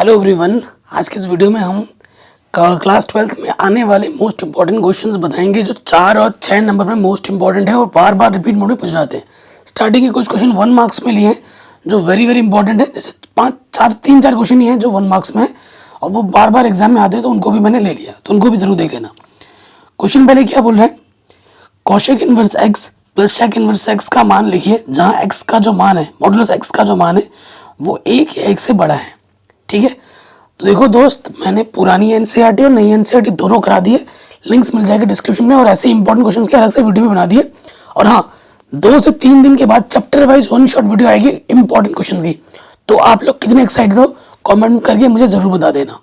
Hello everyone, आज के इस वीडियो में हम क्लास 12th में आने वाले मोस्ट इंपॉर्टेंट क्वेश्चंस बताएंगे जो 4 और 6 नंबर में मोस्ट इंपॉर्टेंट है और बार बार रिपीट मोड में पूछ जाते हैं। स्टार्टिंग के कुछ क्वेश्चन 1 मार्क्स में लिए हैं जो वेरी इंपॉर्टेंट है, जैसे 3-4 क्वेश्चन ही हैं जो 1 मार्क्स में है और वो बार बार एग्जाम में आते हैं, तो उनको भी मैंने ले लिया, तो उनको भी जरूर देख लेना। क्वेश्चन पहले क्या बोल रहा है, cosec inverse x plus shake inverse x का मान लिखिए जहाँ एक्स का जो मान है, मॉडुलस एक्स का जो मान है वो 1 या 1 से बड़ा है। ठीक है, तो देखो दोस्त, मैंने पुरानी एनसीईआरटी और नई एनसीईआरटी दोनों करा दिए, लिंक्स मिल जाएगा डिस्क्रिप्शन में, और ऐसे इंपॉर्टेंट क्वेश्चंस के अलग से वीडियो भी बना दिए। और हाँ, 2 से 3 दिन के बाद चैप्टर वाइज 1 शॉट वीडियो आएगी इंपॉर्टेंट क्वेश्चन की। तो आप लोग कितने एक्साइटेड हो कमेंट करके मुझे जरूर बता देना।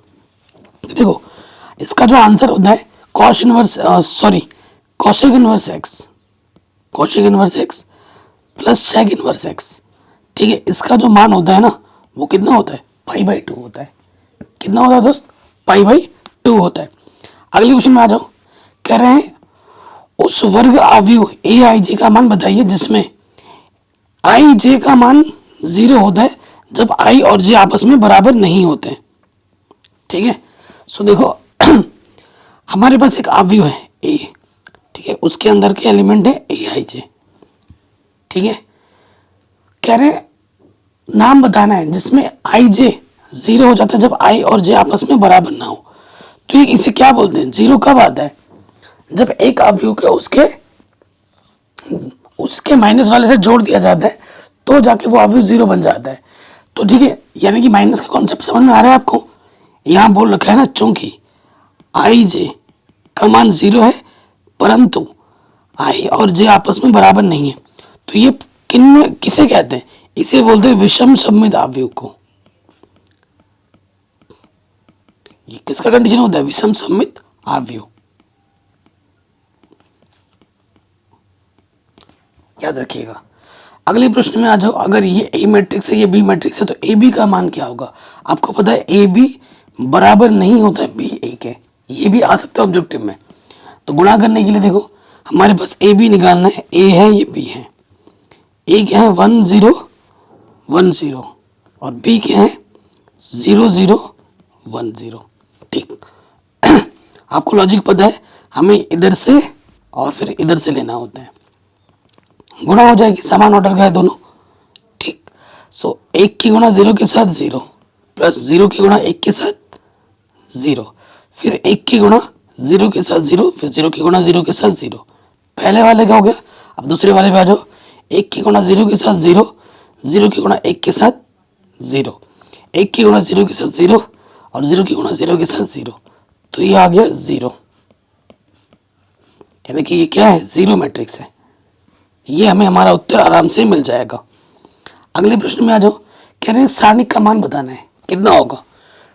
देखो, इसका जो आंसर होता है cosec inverse x plus shake inverse x. ठीक है, इसका जो मान होता है ना वो कितना होता है, π/2 होता है। कितना होता है दोस्त, π/2 होता है। अगले क्वेश्चन में आ जाओ, कह रहे हैं उस वर्ग आव्यूह aij का मान बताइए जिसमें ij का मान 0 होता है जब i और j आपस में बराबर नहीं होते। ठीक है, सो देखो हमारे पास एक आव्यूह है a, ठीक है, उसके अंदर के एलिमेंट है aij। ठीक है, कह रहे हैं नाम बताना है जिसमें आई जे 0 हो जाता है जब आई और जे आपस में बराबर ना हो। तो ये इसे क्या बोलते हैं, 0 कब आता है, जब एक अवयव के उसके माइनस वाले से जोड़ दिया जाता है तो जाके वो अवयव 0 बन जाता है। तो ठीक है, यानी कि माइनस का कॉन्सेप्ट समझ में आ रहा है आपको। यहाँ बोल रखा है ना, चूंकि आई जे का मान 0 है परंतु आई और जे आपस में बराबर नहीं है, तो ये किसे कहते हैं, इसे बोलते हैं विषम सममित आव्यूह को। ये किसका कंडीशन होता है, विषम सममित आव्यूह, याद रखिएगा। अगले प्रश्न में आ जाओ, अगर ये ए मैट्रिक्स है ये बी मैट्रिक्स है तो ए बी का मान क्या होगा। आपको पता है ए बी बराबर नहीं होता है बी ए के, ये भी आ सकता है ऑब्जेक्टिव में। तो गुणा करने के लिए देखो हमारे पास ए बी निकालना है, ए है ये बी है, ए क्या है 1 0 1 0 और बी क्या है 0 0 1 0। ठीक आपको लॉजिक पता है, हमें इधर से और फिर इधर से लेना होता है, गुणा हो जाएगी, समान ऑर्डर का है दोनों। ठीक, सो 1 की गुणा 0 के साथ 0 प्लस 0 की गुणा 1 के साथ 0, फिर 1 की गुणा 0 के साथ 0, फिर 0 की गुणा 0 के साथ 0। पहले वाले का हो गया। अब दूसरे वाले पे आ जाओ, 1 की गुणा 0 के साथ 0, 0 की गुणा 1 के साथ 0, 1 की गुणा 0 के साथ 0 और 0 की गुणा 0 के साथ 0, तो ये आ गया 0। यानी कि ये क्या है, 0 मैट्रिक्स है। ये हमें हमारा उत्तर आराम से मिल जाएगा। अगले प्रश्न में आ जाओ, कह रहे हैं सारणिक का मान बताना है कितना होगा।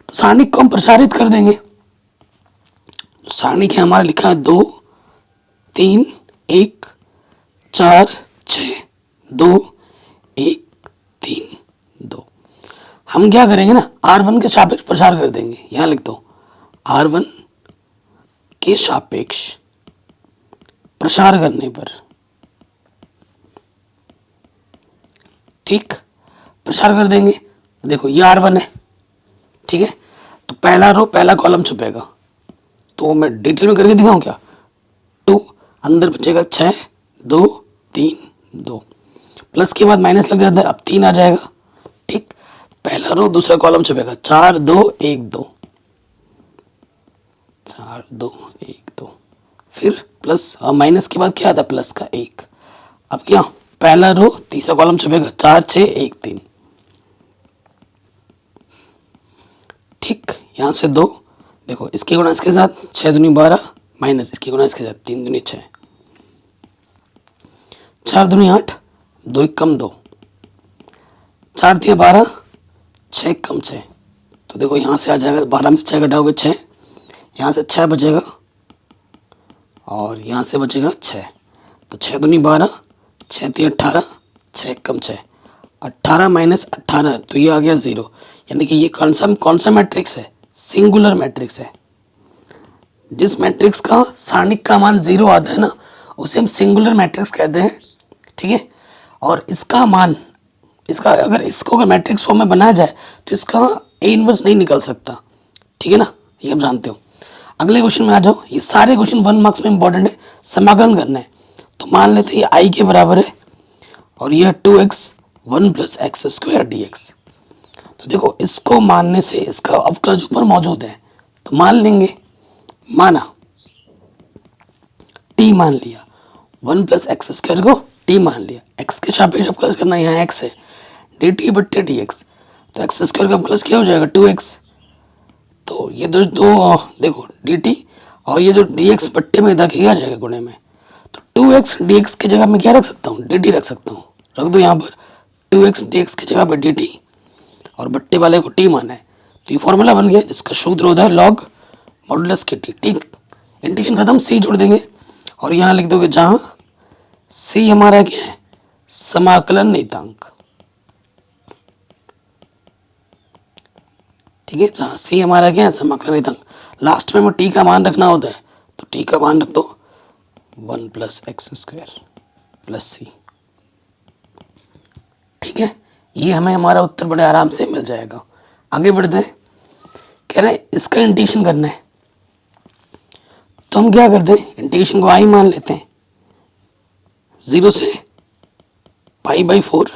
तो सारणिक को हम प्रसारित कर देंगे। सारणिक है हमारा लिखा है 2 3 1 4 6 2 1 3 2। हम क्या करेंगे ना, R1 के सापेक्ष प्रसार कर देंगे। यहाँ लिख दो R1 के सापेक्ष प्रसार करने पर, ठीक, प्रसार कर देंगे। देखो ये R1 है, ठीक है, तो पहला रो पहला कॉलम छुपेगा। तो मैं डिटेल में करके दिखाऊं क्या, 2 अंदर बचेगा 6 2 3 2, प्लस के बाद माइनस लग जाता है, अब 3 आ जाएगा। ठीक, पहला रो दूसरा कॉलम छपेगा 4 2 1 2, 4 2 1 2, फिर प्लस और माइनस के बाद क्या आता है, प्लस का 1। अब क्या, पहला रो तीसरा कॉलम छपेगा 4 6 1 3। ठीक, यहाँ से 2, देखो इसके गुणा इसके साथ 6 दूनी 12 माइनस इसके गुणा इसके साथ 3 दूनी 6, 4 दूनी 8 2 1 कम 2, 4 दिया 12 6 कम 6। तो देखो यहाँ से आ जाएगा 12 में से 6 घटाओगे 6, यहाँ से 6 बचेगा और यहाँ से बचेगा 6, तो 6 दूनी 12 6 3 18 6 कम 6, 18 माइनस 18, तो ये आ गया 0। यानी कि ये कौन सा मैट्रिक्स है, सिंगुलर मैट्रिक्स है। जिस मैट्रिक्स का सारणिक का मान 0 आता है ना उसे हम सिंगुलर मैट्रिक्स कहते हैं। ठीक है, और इसका मान, इसका अगर मैट्रिक्स फॉर्म में बनाया जाए तो इसका ए इनवर्स नहीं निकल सकता, ठीक है ना, ये आप जानते हो। अगले क्वेश्चन में आ जाओ। ये सारे क्वेश्चन 1 मार्क्स में इंपॉर्टेंट है, समाकलन करना है। तो मान लेते हैं ये आई के बराबर है और यह 2x 1 plus x square D x. तो देखो इसको मानने से इसका अवकलज ऊपर मौजूद है, तो मान लेंगे, माना t मान लिया, 1 प्लस एक्स स्क्वायर को t मान लिया, x के सापेक्ष अवकलज करना, यहाँ x है, dt बट्टे dx, तो एक्स स्क्वायर का अवकलज क्या हो जाएगा 2x। तो ये दो देखो dt और ये जो dx बट्टे में इधर क्या आ जाएगा गुणे में, तो 2x dx की जगह मैं क्या रख सकता हूँ, dt रख सकता हूँ, रख दो यहाँ पर 2x dx की जगह पर dt और बट्टे वाले को t माना है। तो ये फॉर्मूला बन गया जिसका सूत्र होता है लॉग मॉडुलस के t, ठीक। इंटीग्रेशन खत्म, c जोड़ देंगे और यहाँ लिख दोगे जहाँ c हमारा क्या है, समाकलन नियतांक, ठीक है, जहाँ c हमारा क्या है, समाकलन नियतांक। लास्ट में t का मान रखना होता है, तो t का मान रख दो 1 plus x square plus c, ठीक है। ये हमें हमारा उत्तर बड़े आराम से मिल जाएगा। आगे बढ़ते हैं, कह रहे हैं इसका इंटीग्रेशन करना है, तो हम क्या करते हैं, इंटीग्रेशन को आई मान लेते हैं, 0 से π/4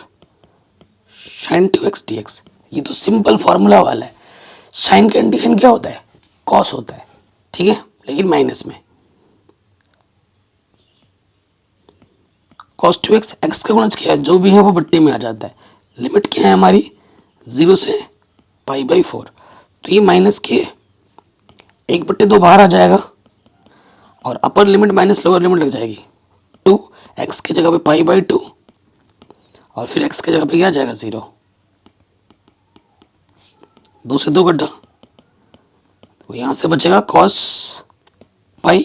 sin 2x dx। ये तो सिंपल फॉर्मूला वाला है। साइन का इंटीग्रेशन क्या होता है, कॉस होता है, ठीक है, लेकिन माइनस में। cos 2x, x का गुणज क्या है, जो भी है वो बट्टे में आ जाता है। लिमिट क्या है हमारी 0 से π/4, तो ये माइनस के 1/2 बाहर आ जाएगा और upper limit minus lower limit लग जाएगी 2, x की जगह पे π/2 और फिर x की जगह पे क्या आ जाएगा 0, 2 से 2 कटा, तो यहाँ से बचेगा cos π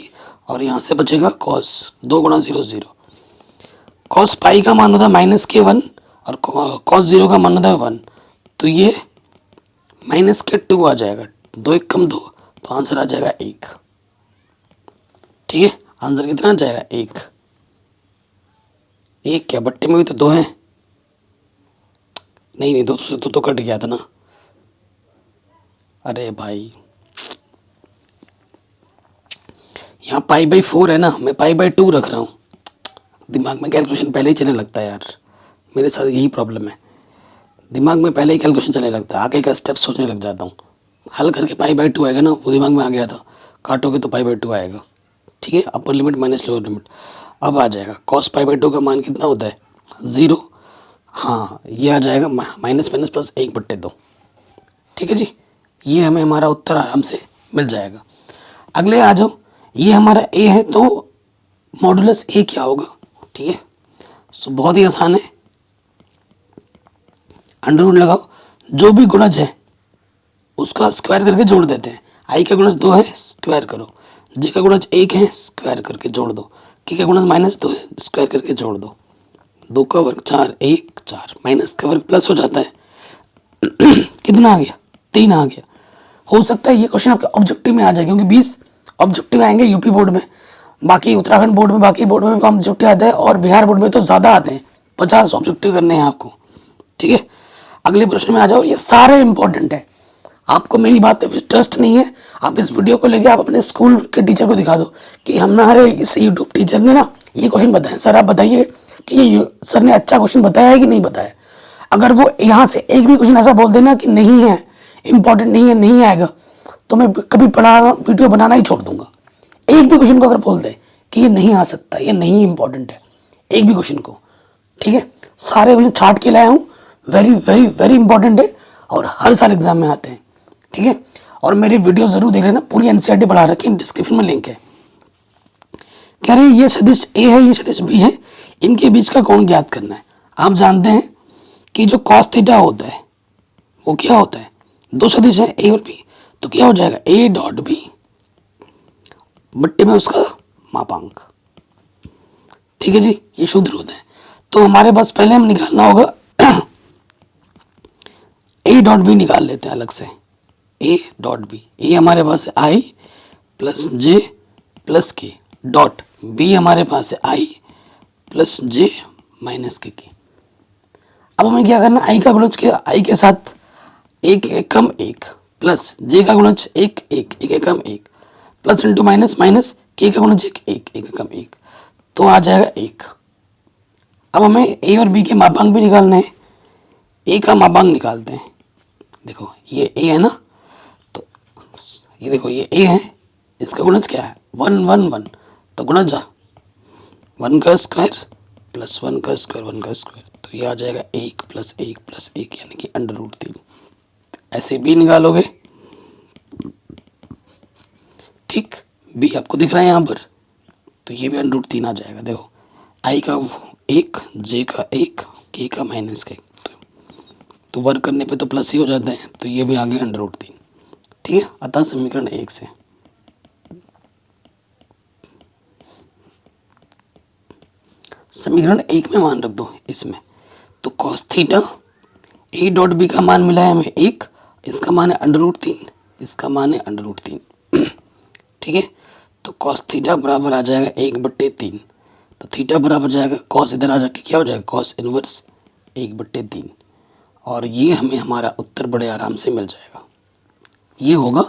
और यहाँ से बचेगा cos 2 गुणा 0 0। cos π का मान होता है -1 और cos 0 का मान होता है 1, तो ये -2 आ जाएगा, 2 1 कम 2, तो आंसर आ जाएगा 1, ठीक है। आंसर कितना आ जाएगा 1। 1 क्या, बट्टे में भी तो 2 है, नहीं 2 से तो कट गया था ना, अरे भाई यहाँ π/4 है ना, मैं π/2 रख रहा हूँ, दिमाग में कैलकुलेशन पहले ही चलने लगता है यार, मेरे साथ यही प्रॉब्लम है, दिमाग में पहले ही कैलकुलेशन चलने लगता है, आगे का स्टेप सोचने लग जाता हूँ। हल करके π/2 आएगा ना, वो दिमाग में आ गया था, काटोगे तो प/2 आएगा, ठीक है, upper limit minus lower limit. अब आ जाएगा cos π/2 का मान कितना होता है 0, हाँ ये आ जाएगा माइनस प्लस 1/2, ठीक है जी। ये हमें हमारा उत्तर आराम से मिल जाएगा। अगले आ जाओ, ये हमारा a है, तो मॉडुलस a क्या होगा, ठीक है, सो बहुत ही आसान है, अंडर रूट लगाओ, जो भी गुणज है उसका स्क्वायर करके जोड़ देते हैं। आई का गुणज 2 है, स्क्वायर करो, जे का गुणज 1 है, स्क्वायर करके जोड़ दो, के का गुणज -2 है, स्क्वायर करके जोड़ दो, 2 का वर्ग 4, 1 4, माइनस का वर्ग प्लस हो जाता है कितना आ गया 3 आ गया। हो सकता है ये क्वेश्चन आपके ऑब्जेक्टिव में आ जाए, क्योंकि 20 ऑब्जेक्टिव आएंगे यूपी बोर्ड में, बाकी उत्तराखंड बोर्ड में, बाकी बोर्ड में कम ऑब्जेक्टिव आते हैं और बिहार बोर्ड में तो ज़्यादा आते हैं, 50 ऑब्जेक्टिव करने हैं आपको, ठीक है। अगले प्रश्न में आ जाओ, ये सारे इंपॉर्टेंट है, आपको मेरी बात पे ट्रस्ट नहीं है, आप इस वीडियो को लेके आप अपने स्कूल के टीचर को दिखा दो कि हमारे इस यूट्यूब टीचर ने ना ये क्वेश्चन बताया, सर आप बताइए कि ये सर ने अच्छा क्वेश्चन बताया है कि नहीं बताया। अगर वो यहाँ से एक भी क्वेश्चन ऐसा बोल देना कि नहीं है, इंपॉर्टेंट नहीं है, नहीं आएगा, तो मैं कभी पढ़ाना वीडियो बनाना ही छोड़ दूंगा। एक भी क्वेश्चन को अगर बोल दे कि ये नहीं आ सकता, ये नहीं इंपॉर्टेंट है, एक भी क्वेश्चन को, ठीक है, सारे क्वेश्चन छाट के लाया हूँ, वेरी वेरी वेरी इंपॉर्टेंट है और हर साल एग्जाम में आते हैं, ठीक है। और मेरी वीडियो जरूर देख लेना, पूरी एनसीईआरटी पढ़ा रखी है, डिस्क्रिप्शन में लिंक है। कह रहे ये सदिश ए है, ये सदिश बी है, इनके बीच का कोण ज्ञात करना है। आप जानते हैं कि जो कॉस थीटा होता है वो क्या होता है, दो सदिश है ए और बी, तो क्या हो जाएगा ए डॉट बी बट्टे में उसका मापांक, ठीक है जी, ये सूत्र होता है। तो हमारे पास पहले हम निकालना होगा ए डॉट बी निकाल लेते हैं अलग से, ए डॉट बी, ए हमारे पास है आई प्लस जे प्लस के डॉट बी हमारे पास है आई प्लस जे माइनस के। अब हमें क्या करना, आई का गुणज किया, आई के साथ एक एकम एक प्लस जे का गुणज एक एक एक एकम एक प्लस इंटू माइनस माइनस के का गुणज एक एक एक एकम एक, तो आ जाएगा एक। अब हमें ए और बी के मापांक भी निकालने हैं। ए का मापांक निकालते हैं। देखो ये ए है ना, तो ये देखो ये ए है, इसका गुणज क्या है 1 1 1, तो गुणज 1 का स्क्वायर प्लस 1 का स्क्वायर 1 का स्क्वायर, तो ये आ जाएगा 1 प्लस 1 प्लस 1 यानी कि √3। ऐसे बी निकालोगे, ठीक, बी आपको दिख रहा है यहाँ पर, तो ये भी √3 आ जाएगा। देखो आई का 1, जे का 1, के का माइनस का 1, तो वर्क करने पे तो प्लस ही हो जाता है, तो ये भी आ गया √3। ठीक है, अतः समीकरण 1 से समीकरण 1 में मान रख दो इसमें, तो cos theta A dot B का मान मिला है हमें 1, इसका मान है √3, इसका मान है √3। ठीक है, तो cos थीटा बराबर आ जाएगा 1/3, तो थीटा बराबर जाएगा cos, इधर आ जाके क्या हो जाएगा cos इनवर्स 1/3, और ये हमें हमारा उत्तर बड़े आराम से मिल जाएगा। ये होगा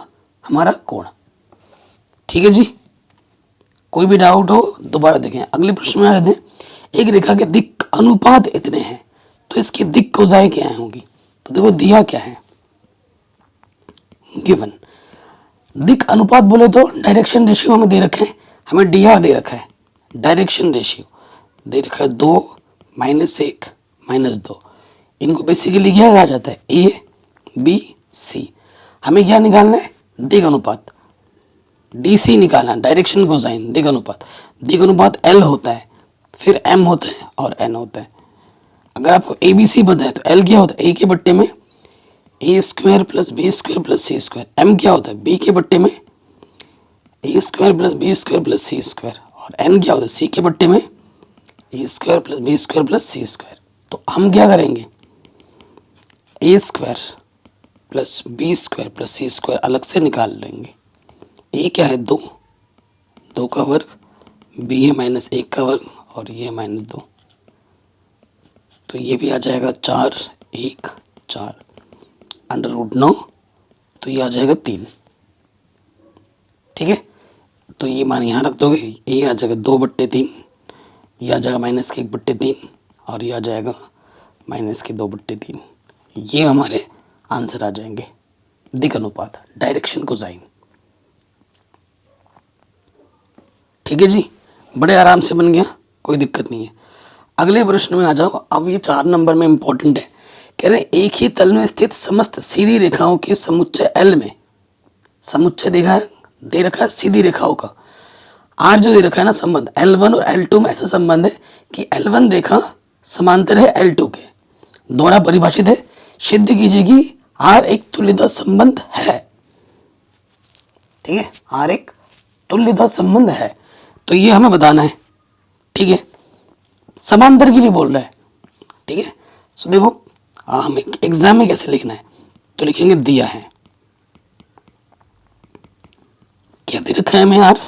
हमारा कोण। ठीक है जी, कोई भी डाउट हो दोबारा देखें। अगले प्रश्न में आ जाते हैं। एक रेखा के दिक् अनुपात इतने हैं, तो इसकी दिक् कोसाई क्या होगी? तो देखो दिया क्या है, गिवन दिक् अनुपात बोले तो डायरेक्शन रेशियो हमें दे रखे हैं, हमें dr दे रखा है, डायरेक्शन रेशियो दे रखा है 2 -1 -2। इनको बेसिकली क्या कहा जाता है ए बी सी। हमें क्या निकालना है दिक् अनुपात, DC निकालना, डायरेक्शन कोसाइन दिक् अनुपात। दिक् अनुपात L होता है, फिर M होता है और N होता है। अगर आपको ABC पता है तो L क्या होता है, A के बट्टे में A² + B² + C²। M क्या होता है, B के बट्टे में A² + B² + C², और N क्या होता है, C के बट्टे में A² + B² + C²। तो हम क्या करेंगे, A² + B² + C² अलग से निकाल लेंगे। ए क्या है 2, 2 का वर्ग, बी है -1 का वर्ग, और ये -2, तो ये भी आ जाएगा 4 1 4 √9, तो ये आ जाएगा 3। ठीक है, तो ये मान यहाँ रख दोगे, ये आ जाएगा 2/3, ये आ जाएगा -1/3, और ये आ जाएगा -2/3। ये हमारे आंसर आ जाएंगे दिक् अनुपात, डायरेक्शन कोसाइन। ठीक है जी, बड़े आराम से बन गया, कोई दिक्कत नहीं है। अगले प्रश्न में आ जाओ। अब ये 4 नंबर में इंपॉर्टेंट है। कह रहे हैं एक ही तल में स्थित समस्त सीधी रेखाओं के समुच्चय L में, समुच्चय दे रखा है सीधी रेखाओं का, आर जो दे रखा है ना संबंध L1 और L2 में ऐसा संबंध है कि L1 रेखा समांतर है L2 के, द्वारा परिभाषित है, सिद्ध कीजिए कि आर एक तुल्यता संबंध है। ठीक है, आर एक तुल्यता संबंध है, तो ये हमें बताना है। ठीक है, समांतर के लिए बोल रहा है। ठीक है, सो देखो हमें एग्जाम में कैसे लिखना है, तो लिखेंगे दिया है, क्या दे रखा है हमें आर,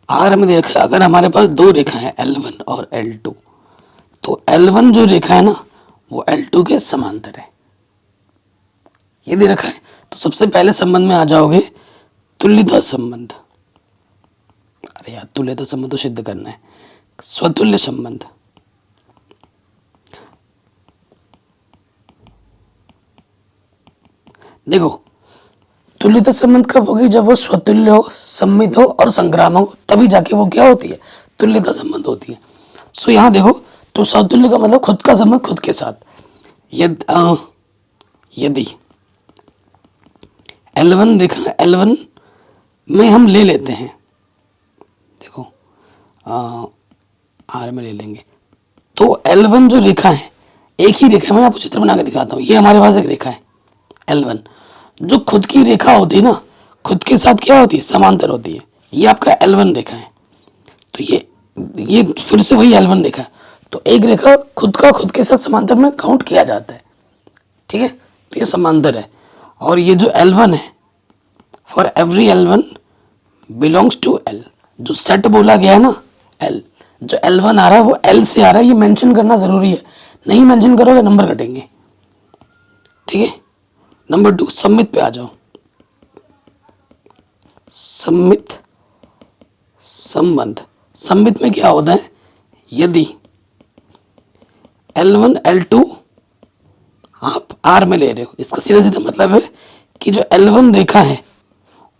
आर हमें दे रखा है। अगर हमारे पास 2 रेखा है L1 और L2, तो L1 जो रेखा है ना वो L2 के समांतर है, ये दे रखा है। तो सबसे पहले संबंध में आ जाओगे तुल्यता संबंध। अरे यार तुल्यता संबंध तो सिद्ध करना है, स्वतुल्य संबंध। देखो तुल्यता संबंध कब होगी, जब वो स्वतुल्य हो, सम्मित हो और संक्रामक हो, तभी जाके वो क्या होती है, तुल्यता संबंध होती है। सो यहाँ देखो, तो स्वतुल्य का मतलब खुद का संबंध खुद के साथ। यदि L1 रेखा L1 में हम ले लेते हैं, देखो आर में ले लेंगे, तो L1 जो रेखा है एक ही रेखा, मैं आपको चित्र बना के दिखाता हूँ। ये हमारे पास एक रेखा है L1, जो खुद की रेखा होती है ना, खुद के साथ क्या होती है, समांतर होती है। ये आपका L1 रेखा है, तो ये फिर से वही L1 रेखा है, तो एक रेखा खुद का खुद के साथ समांतर में काउंट किया जाता है। ठीक है, तो ये समांतर है। और ये जो L1 है, for every L1 belongs to L, जो सेट बोला गया है ना L, जो L1 आ रहा है वो L से आ रहा है, ये मेंशन करना जरूरी है, नहीं मेंशन करोगे नंबर कटेंगे। ठीक है, नंबर 2 सम्मित पे आ जाओ। सम्मित संबंध, सम्मित में क्या होता है, यदि L1 L2 आप R में ले रहे हो, इसका सीधा सीधा मतलब है कि जो L1 रेखा है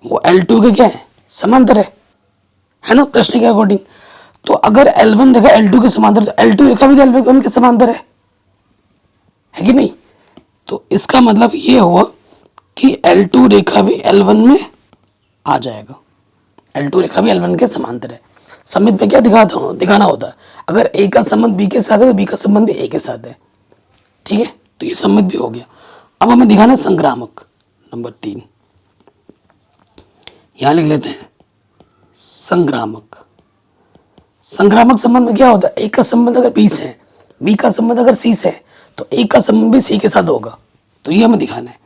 वो L2 के क्या है, समांतर है ना, प्रश्न के अकॉर्डिंग। तो अगर L1 रेखा L2 के समांतर तो L2 रेखा भी L1 के समांतर है कि नहीं। तो इसका मतलब ये हुआ कि L2 रेखा भी L1 में आ जाएगा, L2 रेखा भी L1 के समांतर है। सम्मित में क्या दिखाना होता है, अगर A का संबंध B के साथ है तो B का संबंध भी A के साथ है, ठीक है। तो ये सम्मित भी हो गया। अब हमें दिखाना है संक्रामक, नंबर 3, यहां लिख लेते हैं संक्रामक। संक्रामक संबंध में क्या होता है, A का संबंध अगर B से है, B का संबंध अगर C से है, तो A का संबंध भी C के साथ होगा। तो ये हमें दिखाना है।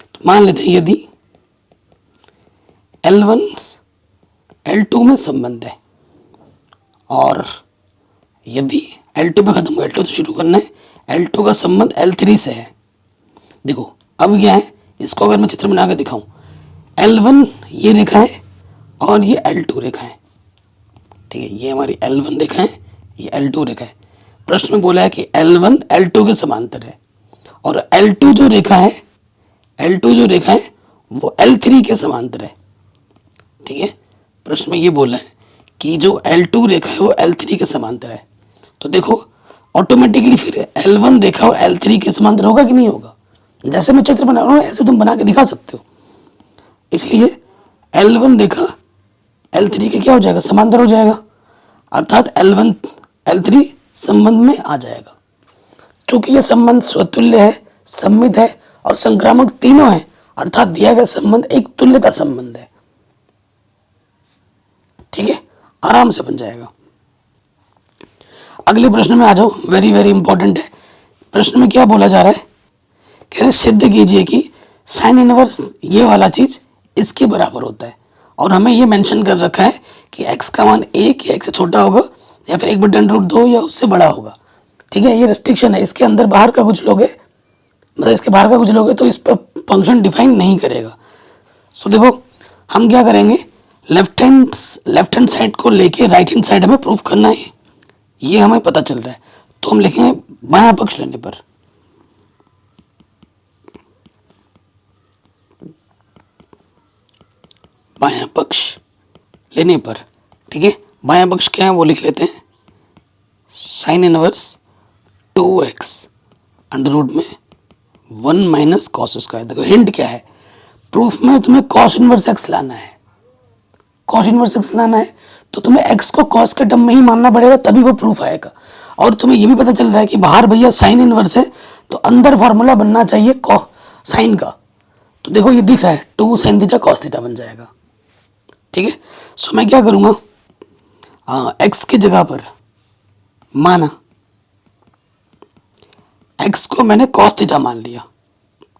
तो मान लेते हैं यदि L1 L2 में संबंध है और यदि L2 पे खत्म हो, L2 से शुरू करना है, L2 का संबंध L3 से है। देखो अब क्या है, इसको अगर मैं चित्र बना के दिखाऊं, L1 ये रेखा है और ये L2 रेखा है, ठीक है। ये हमारी L1 रेखा है, ये L2 रेखा है। प्रश्न में बोला है कि L1 L2 के समांतर है और L2 जो रेखा है, L2 जो रेखा है वो L3 के समांतर है, ठीक है। प्रश्न में ये बोला है कि जो L2 रेखा है वो L3 के समांतर है। तो देखो ऑटोमेटिकली फिर L1 रेखा और L3 के समांतर होगा कि नहीं होगा। जैसे मैं चित्र बना रहा हूँ ऐसे तुम बना के दिखा सकते हो। इसलिए L1 रेखा L3 के क्या हो जाएगा, समांतर हो जाएगा, अर्थात L1 L3 संबंध में आ जाएगा। चूंकि यह संबंध स्वतुल्य है, सम्मित है और संक्रामक तीनों है, अर्थात दिया गया संबंध एक तुल्यता संबंध है, ठीक है, आराम से बन जाएगा। अगले प्रश्न में आ जाओ, वेरी वेरी इंपॉर्टेंट है। प्रश्न में क्या बोला जा रहा है, कह रहे सिद्ध कीजिए कि साइन इनवर्स ये वाला चीज इसके बराबर होता है और हमें ये मेंशन कर रखा है कि x का मान 1 या 1 से छोटा होगा या फिर 1/√2 या उससे बड़ा होगा, ठीक है। ये रिस्ट्रिक्शन है, इसके अंदर बाहर का कुछ लोगे, मतलब इसके बाहर का कुछ लोगे तो इस पर फंक्शन डिफाइन नहीं करेगा। सो देखो हम क्या करेंगे, लेफ्ट हैंड साइड को लेके राइट हैंड साइड हमें प्रूफ करना है, ये हमें पता चल रहा है। तो हम लिखेंगे बायां पक्ष लेने पर, बायां पक्ष लेने पर, ठीक है। बायां पक्ष क्या है वो लिख लेते हैं, sine inverse 2x under root में 1 माइनस कॉस स्क्वायर। देखो हिंट क्या है, प्रूफ में तुम्हें कॉस इनवर्स x लाना है, कॉस इनवर्स x लाना है तो तुम्हें x को कॉस के टर्म में ही मानना पड़ेगा, तभी वो प्रूफ आएगा। और तुम्हें ये भी पता चल रहा है कि बाहर भैया साइन इनवर्स है तो अंदर फॉर्मूला बनना चाहिए साइन का। तो देखो ये दिख रहा है 2 sin थीटा cos थीटा बन जाएगा, ठीक है। सो मैं क्या करूंगा, x की जगह पर माना, x को मैंने cos थीटा मान लिया,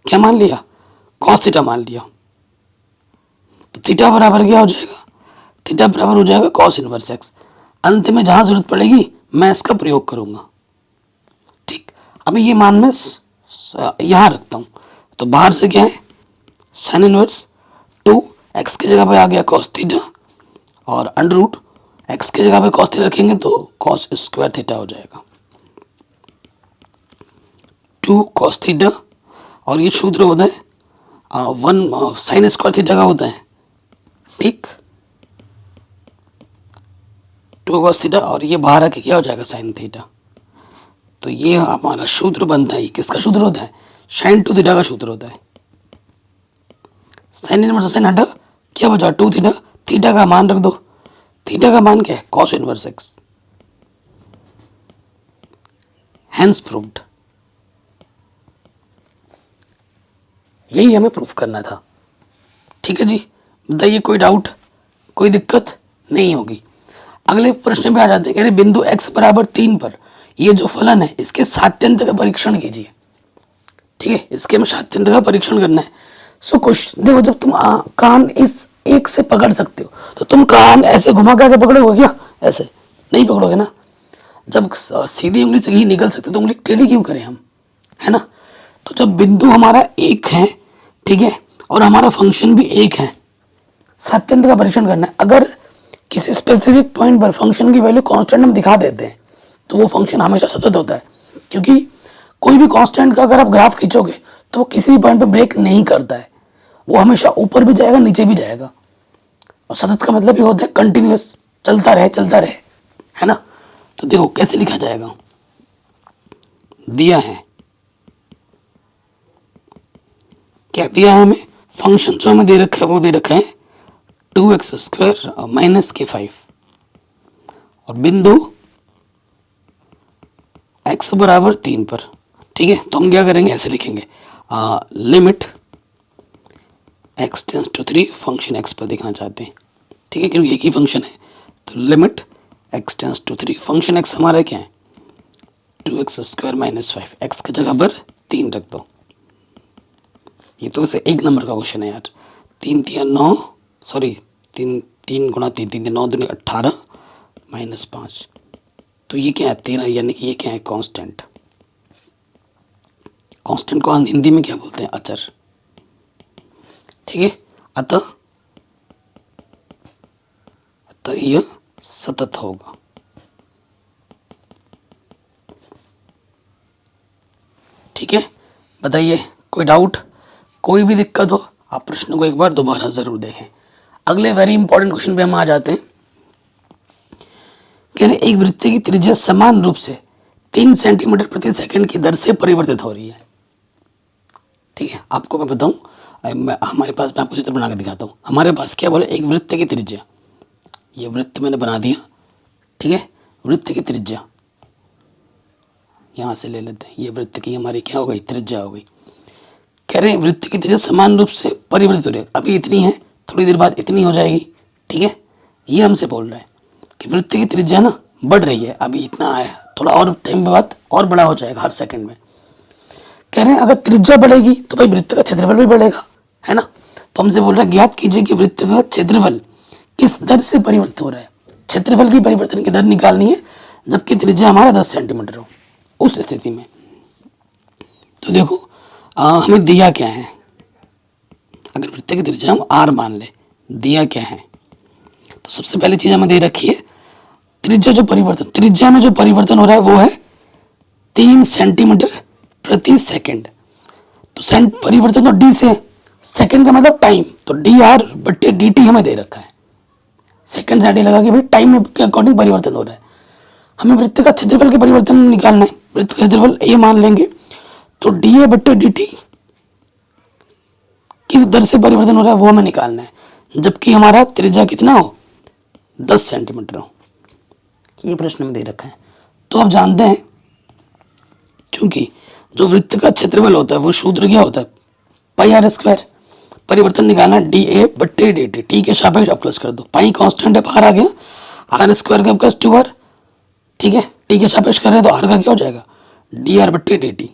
क्या मान लिया, cos थीटा मान लिया। तो थीटा बराबर क्या हो जाएगा, थीटा बराबर हो जाएगा cos इनवर्स x। अंत में जहां जरूरत पड़ेगी मैं इसका प्रयोग करूंगा, ठीक। अभी ये मान मैं यहां रखता हूं, तो बाहर से क्या है साइन इनवर्स 2 x की जगह पे आ गया cos थीटा और अंडर रूट x की जगह पे cos थीटा रखेंगे तो cos स्क्वायर थीटा हो जाएगा, 2 cos थीटा। और ये सूत्र होता है 1 साइन स्क्वायर थीटा का होता है, ठीक, 2 cos थीटा और ये बाहर आके क्या हो जाएगा साइन थीटा। तो ये हमारा सूत्र बनता है, किसका सूत्र होता है, साइन 2 थीटा का सूत्र होता है। साइन इनवर्स साइन हटा, क्या बचा 2 थीटा, थीटा का मान रख दो, थीटा का मान क्या है cos inverse x, hence proved. यही हमें प्रूफ करना था, ठीक है जी। बताइए कोई डाउट, कोई दिक्कत नहीं होगी। अगले प्रश्न पे आ जाते हैं, कह रहे बिंदु x बराबर 3 पर ये जो फलन है इसके सात्यंत का परीक्षण कीजिए, ठीक है। इसके में सात्यंत का परीक्षण करना है। सो क्वेश्चन देखो, जब तुम कान इस एक से पकड़ सकते हो तो तुम कान ऐसे घुमा के पकड़ोगे क्या, ऐसे नहीं पकड़ोगे ना। जब सीधी उंगली से ही निकल सकते तो उंगली टेढ़ी क्यों करें हम, है ना। तो जब बिंदु हमारा एक है ठीक है, और हमारा फंक्शन भी एक है। सत्यंत का परीक्षण करना है। अगर किसी स्पेसिफिक पॉइंट पर फंक्शन की वैल्यू कांस्टेंट हम दिखा देते हैं तो वो फंक्शन हमेशा सतत होता है, क्योंकि कोई भी कांस्टेंट का अगर आप ग्राफ खींचोगे तो वो किसी भी पॉइंट पे ब्रेक नहीं करता है, वो हमेशा ऊपर भी जाएगा नीचे भी जाएगा। और सतत का मतलब ये होता है कंटिन्यूअस, चलता रहे, है ना। तो देखो कैसे लिखा जाएगा, दिया है, क्या दिया है हमें, फंक्शन जो हमें दे रखा है वो दे रखा है 2x² माइनस के 5 और बिंदु x बराबर 3 पर। ठीक है, तो हम क्या करेंगे, ऐसे लिखेंगे limit x tends to 3, function x पर देखना चाहते हैं। ठीक है, क्योंकि एक ही फंक्शन है, तो limit x tends to 3, function x हमारा क्या है 2x² माइनस 5, x की जगह पर 3 रख दो। ये तो वैसे 1 नंबर का क्वेश्चन है यार। 3 3 9, सॉरी 3 गुणा 3 3 9 दूनी 18 माइनस 5, तो ये क्या है 13, यानी कि ये क्या है कांस्टेंट। कांस्टेंट को हिंदी में क्या बोलते हैं, अचर। ठीक है, अतः यह सतत होगा। ठीक है, बताइए कोई डाउट, कोई भी दिक्कत हो आप प्रश्न को एक बार दोबारा जरूर देखें। अगले वेरी इंपॉर्टेंट क्वेश्चन पे हम आ जाते हैं। कह रहे एक वृत्त की त्रिज्या समान रूप से 3 सेंटीमीटर प्रति सेकंड की दर से परिवर्तित हो रही है। ठीक है, आपको मैं बताऊं, हमारे पास, मैं आपको चित्र बना के दिखाता हूँ। हमारे पास क्या बोले, एक वृत्त की त्रिज्या, ये वृत्त मैंने बना दिया। ठीक है, वृत्त की त्रिज्या यहाँ से ले लेते हैं, ये वृत्त की हमारी क्या हो गई, त्रिज्या हो गई। कह रहे हैं वृत्त की त्रिज्या समान रूप से परिवर्तित हो रही है, अभी इतनी है, थोड़ी देर बाद इतनी हो जाएगी। ठीक है, ये हमसे बोल रहा है कि वृत्त की त्रिज्या ना बढ़ रही है, अभी इतना आया, थोड़ा और टाइम बाद और बड़ा हो जाएगा हर सेकंड में। कह रहे हैं अगर त्रिज्या बढ़ेगी तो भाई वृत्त का क्षेत्रफल भी बढ़ेगा, है ना। तो हमसे बोल रहा है ज्ञात कीजिए कि वृत्त का क्षेत्रफल किस दर से परिवर्तित हो रहा है। क्षेत्रफल की परिवर्तन की दर निकालनी है जबकि त्रिज्या हमारा 10 सेंटीमीटर हो, उस स्थिति में। तो देखो हमें दिया क्या है, अगर वृत्त की त्रिज्या हम r मान ले, दिया क्या है, तो सबसे पहली चीज हमें दे रखी है त्रिज्या में जो परिवर्तन हो रहा है वो है 3 सेंटीमीटर प्रति सेकंड। तो परिवर्तन तो डी से, सेकंड का मतलब टाइम, तो dr/dt हमें दे रखा है, सेकंड से डी लगा के भाई टाइम के अकॉर्डिंग परिवर्तन हो रहा है। हमें वृत्त का क्षेत्रफल के परिवर्तन निकालना है, वृत्त का क्षेत्रफल a मान लेंगे, तो dA/dt किस दर से परिवर्तन हो रहा है वो हमें निकालना है, जबकि हमारा त्रिज्या कितना हो, 10 सेंटीमीटर हो। ये प्रश्न में दे रखा है। तो आप जानते हैं चूंकि जो वृत्त का क्षेत्रफल होता है वो सूत्र क्या होता है, πr²। परिवर्तन निकालना dA/dt, टी के सापेक्ष अवकलज कर दो, पाई कांस्टेंट है बाहर आ गया, r² का प्लस 2r। ठीक है, टी के सापेक्ष कर रहे हैं तो r का क्या हो जाएगा dr/dt।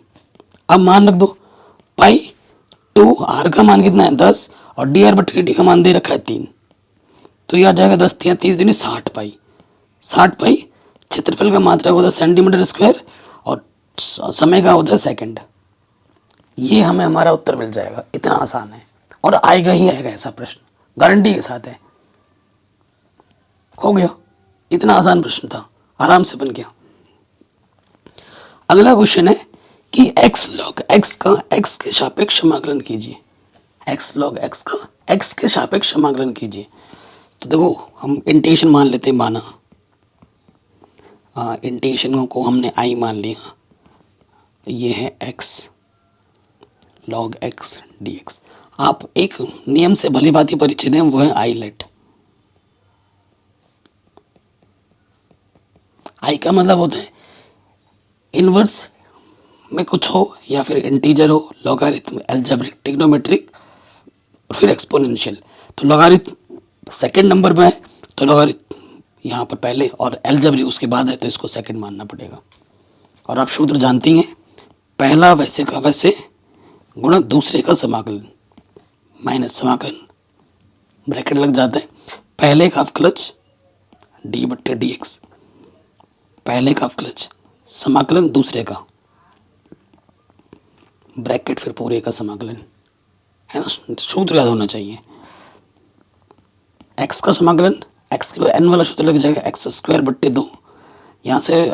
अब मान रख दो पाई 2, r का मान कितना है 10 और dr/dt का मान दे रखा है 3, तो ये आ जाएगा 10 3 30 दूनी 60 पाई। 60 पाई क्षेत्रफल का मात्रा होता है सेंटीमीटर स्क्वायर और समय का होता है सेकंड। ये हमें हमारा उत्तर मिल जाएगा, इतना आसान है और आएगा ही आएगा ऐसा प्रश्न, गारंटी के साथ है। हो गया, इतना आसान प्रश्न था, आराम से बन गया। अगला क्वेश्चन है कि x log x का x के सापेक्ष समाकलन कीजिए, x log x का x के सापेक्ष समाकलन कीजिए। तो देखो हम इंटीग्रेशन मान लेते हैं, माना इंटीग्रेशन को हमने i मान लिया, ये है x log x dx। आप एक नियम से भली भांति परिचित हैं, वो है i लेट। i का मतलब होता है इनवर्स में कुछ हो या फिर इंटीजर हो, लॉगरिथम, अलजेब्रिक, ट्रिग्नोमेट्रिक और फिर एक्सपोनेंशियल। तो लॉगरिथम सेकंड नंबर पे है तो लॉगरिथम यहाँ पर पहले और अलजेब्रिक उसके बाद है, तो इसको सेकंड मानना पड़ेगा। और आप सूत्र जानती हैं, पहला वैसे का वैसे गुणा दूसरे का समाकलन माइनस समाकलन, ब्रैकेट लग जाता है, पहले का अवकलज d/dx, पहले का अवकलज समाकलन दूसरे का, ब्रैकेट फिर पूरे का समाकलन। है ना, सूत्र याद होना चाहिए। एक्स का समाकलन, एक्स के बाद एन वाला सूत्र लग जाएगा, एक्स स्क्वायर बट्टे 2, यहाँ से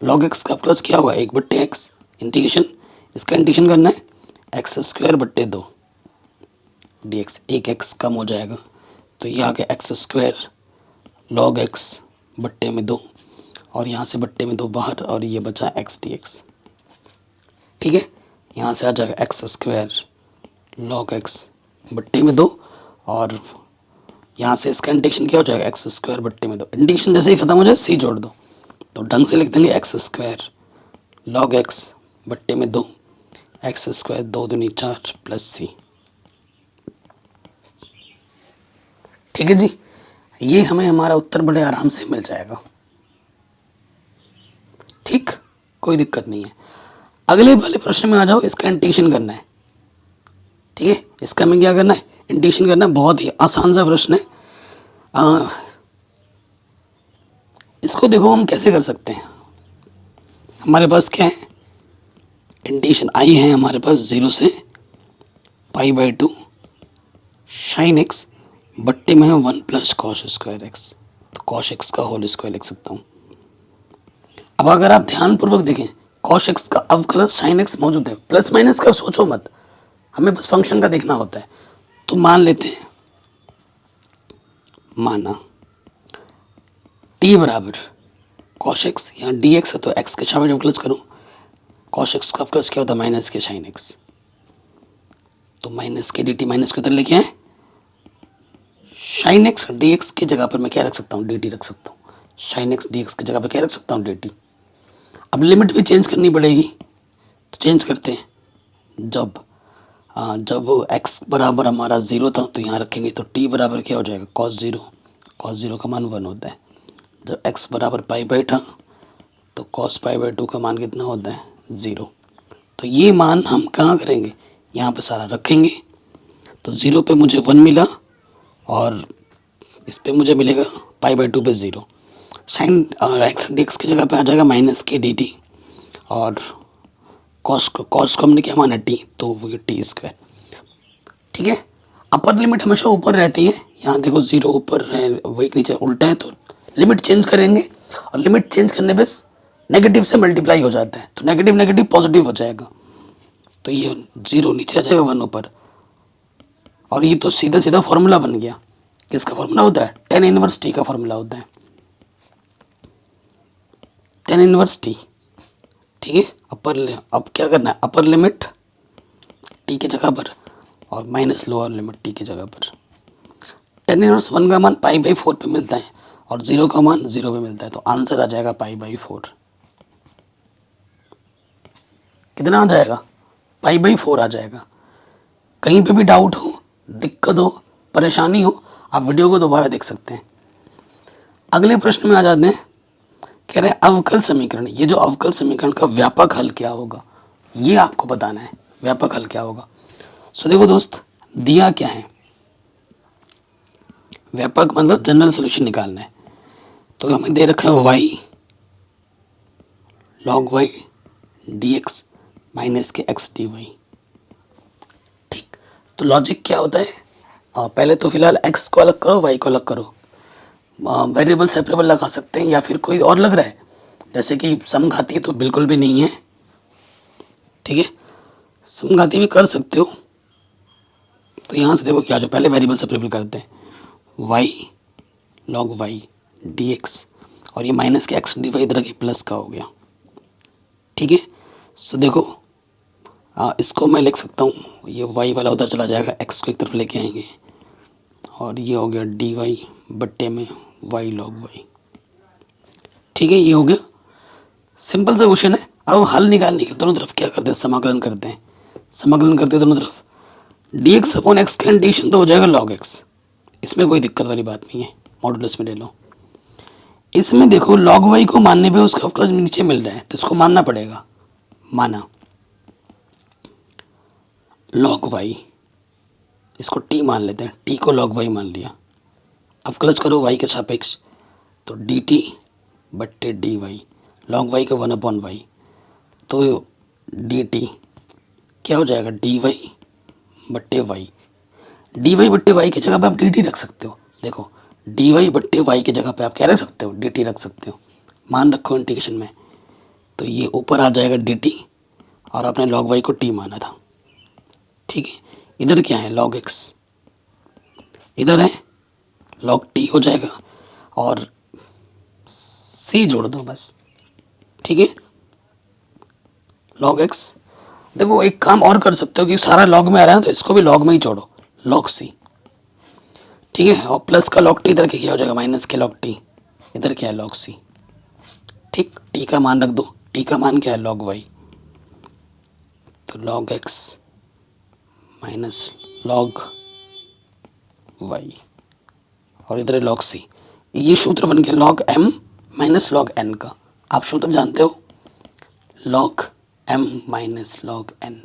लॉग एक्स का प्लस क्या होगा 1 बट्टे एक्स, इंटीग्रेशन, इसका इंटीग्रेशन करना है, एक्स स्क्वायर बट्टे 2 डी एक्स, एक एक्स कम हो जाएगा तो ये आ गया एक्स स्क्वायर लॉग एक्स बट्टे में 2, और यहाँ से बट्टे में 2 बाहर, और ये बचा एक्स डी एक्स। ठीक है, यहाँ से आ जाएगा एक्स स्क्वायर लॉग एक्स बट्टे में 2, और यहाँ से इसका इंटीग्रेशन क्या हो जाएगा एक्स स्क्वायर बट्टे में 2, इंटीग्रेशन जैसे ही खत्म हो जाए सी जोड़ दो, तो ढंग से लिख देंगे एक्स स्क्वायर लॉग एक्स बट्टे में 2, एक्स स्क्वायर 2 दूनी 4 प्लस सी। ठीक है जी, ये हमें हमारा उत्तर बड़े आराम से मिल जाएगा। ठीक, कोई दिक्कत नहीं है। अगले वाले प्रश्न में आ जाओ, इसका इंटीग्रेशन करना है। ठीक है, इसका हमें क्या करना है, इंटीग्रेशन करना है, बहुत ही आसान सा प्रश्न है। इसको देखो हम कैसे कर सकते हैं, हमारे पास क्या है, इंटीग्रेशन आई है हमारे पास 0 से π/2 साइन एक्स बट्टे में है 1 प्लस कॉस स्क्वायर एक्स, तो कॉस एक्स का होल स्क्वायर लिख सकता हूँ। अब अगर आप ध्यानपूर्वक देखें, कॉस एक्स का अवकलन साइन एक्स मौजूद है, प्लस माइनस का सोचो मत, हमें बस फंक्शन का देखना होता है। तो मान लेते हैं, माना t बराबर कॉस एक्स, यहाँ डी एक्स है तो एक्स के सामने जब प्लस करूँ, कॉस एक्स का प्लस क्या होता है माइनस के साइन एक्स, तो माइनस के डी टी माइनस के उधर लेके आए, साइन एक्स डी एक्स की जगह पर मैं क्या रख सकता हूँ, डी टी रख सकता हूँ, साइन एक्स डी एक्स की जगह पर क्या रख सकता हूँ, डी टी। अब लिमिट भी चेंज करनी पड़ेगी, तो चेंज करते हैं। जब x बराबर हमारा 0 था तो यहाँ रखेंगे, तो t बराबर क्या हो जाएगा cos 0, cos 0 का मान 1 होता है। जब x बराबर π/2 था तो cos π/2 का मान कितना होता है 0। तो ये मान हम कहाँ करेंगे, यहाँ पे सारा रखेंगे, तो 0 पे मुझे 1 मिला और इस पे मुझे मिलेगा π/2 पे 0। साइन एक्स डी एक्स की जगह पे आ जाएगा माइनस के डी टी, और कॉस को हमने क्या माना टी, तो वो टी स्क्वायर। ठीक है, अपर लिमिट हमेशा ऊपर रहती है, यहाँ देखो 0 ऊपर है वही नीचे उल्टा है, तो लिमिट चेंज करेंगे, और लिमिट चेंज करने पे नेगेटिव से मल्टीप्लाई हो जाता है, तो नेगेटिव नेगेटिव पॉजिटिव हो जाएगा, तो ये 0 नीचे आ जाएगा 1 ऊपर, और ये तो सीधा सीधा फॉर्मूला बन गया। किसका फॉर्मूला होता है, tan इनवर्स टी का फॉर्मूला होता है, tan इनवर्स टी। ठीक है, अब क्या करना है, अपर लिमिट टी की जगह पर और माइनस लोअर लिमिट टी की जगह पर। tan इनवर्स 1 का मान π/4 पे मिलता है और 0 का मान 0 पे मिलता है, तो आंसर आ जाएगा π/4। कितना आ जाएगा, π/4 आ जाएगा। कहीं पे भी डाउट हो, दिक्कत हो, परेशानी हो, आप वीडियो को दोबारा देख सकते हैं। अगले प्रश्न में आ जाते हैं, कह रहे हैं अवकल समीकरण, ये जो अवकल समीकरण का व्यापक हल क्या होगा, ये आपको बताना है, व्यापक हल क्या होगा। सो देखो दोस्त, दिया क्या है, व्यापक मतलब जनरल सॉल्यूशन निकालना है, तो हमें दे रखा है y log y dx minus के x dy। ठीक, तो लॉजिक क्या होता है, पहले तो फिलहाल x को अलग करो, y को अलग करो, वेरिएबल सेपरेबल लगा सकते हैं, या फिर कोई और लग रहा है, जैसे कि समघाती तो बिल्कुल भी नहीं है। ठीक है, समघाती भी कर सकते हो, तो यहाँ से देखो क्या, जो पहले वेरिएबल सेपरेबल करते हैं, y log y dx, और ये माइनस के x dy इधर के प्लस का हो गया। ठीक है, सो देखो इसको मैं लिख सकता हूँ, ये y वाला उधर चला जाएगा, x को एक तरफ लेके आएंगे, और ये हो गया dy बट्टे में y log y। ठीक है, ये हो गया, सिंपल सा क्वेश्चन है। अब हल निकालने के दोनों तरफ क्या करते हैं, समाकलन करते हैं, समाकलन करते हैं दोनों तरफ, dx अपॉन x का इंटीग्रेशन तो हो जाएगा log x, इसमें कोई दिक्कत वाली बात नहीं है, मॉडुलस में ले लो। इसमें देखो log y को मानने पे उसका अवकलन नीचे मिल रहा है, तो इसको मानना पड़ेगा, माना log y, इसको t मान लेते हैं, t को log y मान लिया, अवकलन करो y के सापेक्ष, तो dt बट्टे dy, log y का 1/y, तो dt क्या हो जाएगा dy बट्टे वाई, डी वाई बट्टे वाई की जगह पे आप डी टी रख सकते हो। देखो डी वाई बट्टे वाई की जगह पे आप क्या रख सकते हो, डी टी रख सकते हो, मान रखो इंटीग्रेशन में। तो ये ऊपर आ जाएगा डी टी और आपने लॉग वाई को टी माना था, ठीक है। इधर क्या है, लॉग एक्स, इधर है लॉग टी हो जाएगा और सी जोड़ दो बस, ठीक है, लॉग एक्स। देखो एक काम और कर सकते हो कि सारा लॉग में आ रहा है ना, तो इसको भी लॉग में ही जोड़ो, लॉग सी, ठीक है। और प्लस का लॉग टी इधर क्या हो जाएगा, माइनस के लॉग टी, इधर क्या है लॉग सी, ठीक। टी का मान रख दो, टी का मान क्या है लॉग वाई, तो log X minus log Y और इधर है लॉग सी। ये सूत्र बन गया log M minus log N का। आप सूत्र जानते हो, log M minus log N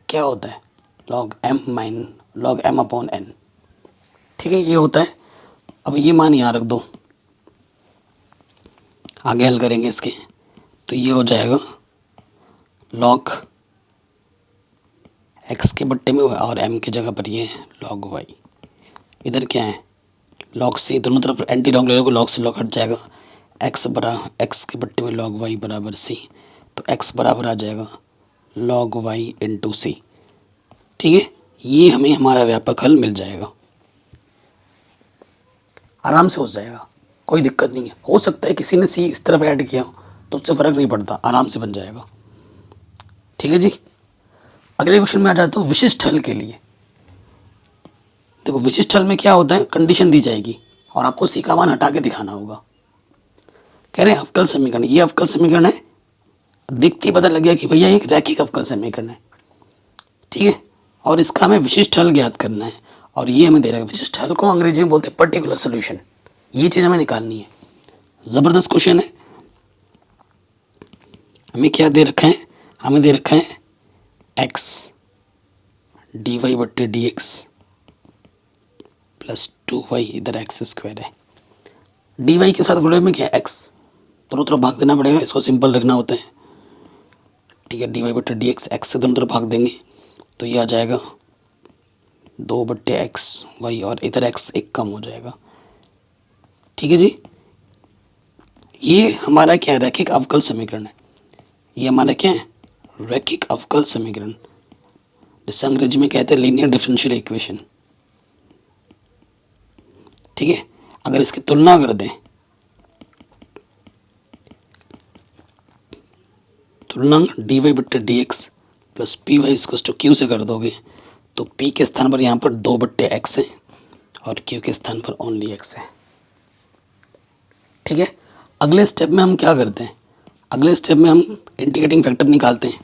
क्या होता है, लॉग एम अपॉन एन, ठीक है, ये होता है। अब ये मान यहाँ रख दो, आगे हल करेंगे इसके, तो ये हो जाएगा लॉग एक्स के बट्टे में और एम की जगह पर ये है लॉग वाई, इधर क्या है लॉग सी, दोनों तरफ एंटी लॉग ले लो, लॉग से लॉग हट जाएगा, एक्स के बट्टे में लॉग वाई बराबर सी, तो एक्स बराबर आ जाएगा लॉग वाई इंटू सी, ठीक है। ये हमें हमारा व्यापक हल मिल जाएगा, आराम से हो जाएगा, कोई दिक्कत नहीं है। हो सकता है किसी ने सी इस तरफ ऐड किया हो तो उससे फ़र्क नहीं पड़ता, आराम से बन जाएगा, ठीक है जी। अगले क्वेश्चन में आ जाता हूँ विशिष्ट हल के लिए। देखो विशिष्ट हल में क्या होता है, कंडीशन दी जाएगी और आपको सी का मान हटा के दिखाना होगा। कह रहे हैं अवकल समीकरण, ये अवकल समीकरण है, दिखते ही पता लग गया कि भैया एक रैखिक अवकल समीकरण है, ठीक है। और इसका हमें विशिष्ट हल ज्ञात करना है और ये हमें दे रहा है, विशिष्ट हल को अंग्रेजी में बोलते हैं पर्टिकुलर सोल्यूशन। ये चीज़ हमें निकालनी है, ज़बरदस्त क्वेश्चन है। हमें क्या दे रखा है, हमें दे रखा है एक्स डी वाई बट्टे डी एक्स प्लस 2y, इधर एक्स स्क्वायर है, डी वाई के साथ गुणे में क्या है एक्स, दोनों तरफ भाग देना पड़ेगा, इसको सिंपल रखना होता है, ठीक है। डी वाई बट्टे डी एक्स से दोनों तरफ भाग देंगे तो ये आ जाएगा 2/x वाई और इधर एक्स एक कम हो जाएगा, ठीक है जी। ये हमारा क्या है, रैखिक अवकल समीकरण है। ये हमारा क्या है, रैखिक अवकल समीकरण, जिसे अंग्रेजी में कहते हैं लीनियर डिफरेंशियल इक्वेशन, ठीक है। अगर इसकी तुलना कर दें, तुलना डी वाई बट्टे D X plus P Y इसको क्यू से कर दोगे तो पी के स्थान पर यहाँ पर 2/x है और क्यू के स्थान पर ओनली x है, ठीक है। अगले स्टेप में हम क्या करते हैं, अगले स्टेप में हम इंटीग्रेटिंग फैक्टर निकालते हैं,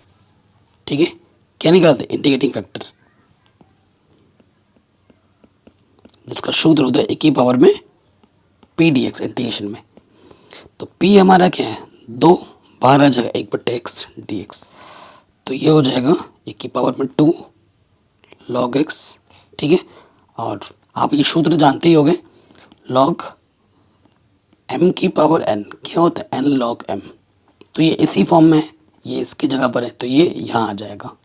ठीक है। क्या निकालते हैं, इंटीग्रेटिंग फैक्टर, जिसका सूत्र होता है e की पावर में पी डी एक्स इंटीग्रेशन में। तो p हमारा क्या है, 2 बाहर आ जाएगा 1/x डी एक्स, तो ये हो जाएगा e की पावर में 2 log x, ठीक है। और आप ये सूत्र जानते ही होंगे, log m की पावर n क्या होता है, n log m, तो ये इसी फॉर्म में है, ये इसकी जगह पर है तो ये यहाँ आ जाएगा,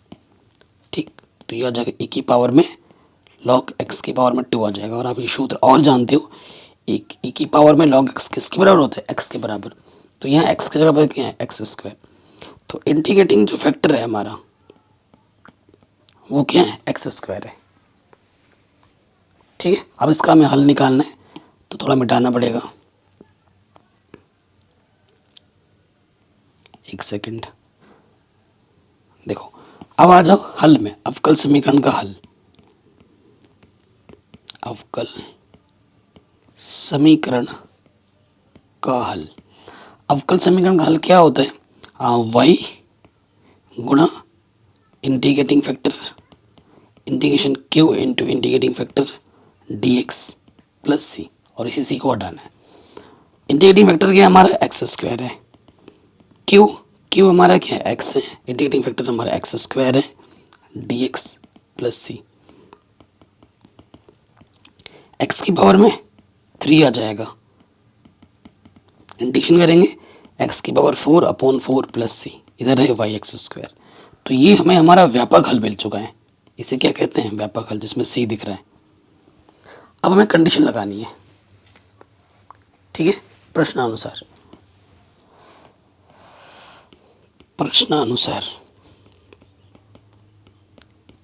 ठीक। तो ये आ जाएगा e की पावर में log x की पावर में 2 आ जाएगा। और आप ये सूत्र और जानते हो, e की पावर में log x किसके बराबर होता है, x के बराबर, तो यहाँ x की जगह पर क्या है, x स्क्वायर। तो इंटीग्रेटिंग जो फैक्टर है हमारा वो क्या है, एक्स स्क्वायर है, ठीक है। अब इसका हमें हल निकालना है तो थोड़ा मिटाना पड़ेगा, एक सेकंड। देखो अब आ जाओ हल में, अवकल समीकरण का हल, अवकल समीकरण का हल। अवकल समीकरण का हल क्या होता है, y गुणा integrating factor integration q into integrating factor dx plus C, और इसी सी को हटाना है। इंटीग्रेटिंग फैक्टर क्या हमारा एक्स स्क्वायर है, q हमारा क्या है, x है, इंटीग्रेटिंग फैक्टर हमारा एक्स स्क्वायर है dx प्लस सी, x की पावर में 3 आ जाएगा, इंटीग्रेशन करेंगे x की पावर 4/4 प्लस सी, इधर है y एक्स स्क्वायर। तो ये हमें हमारा व्यापक हल मिल चुका है, इसे क्या कहते हैं, व्यापक हल, जिसमें सी दिख रहा है। अब हमें कंडीशन लगानी है, ठीक है। प्रश्नानुसार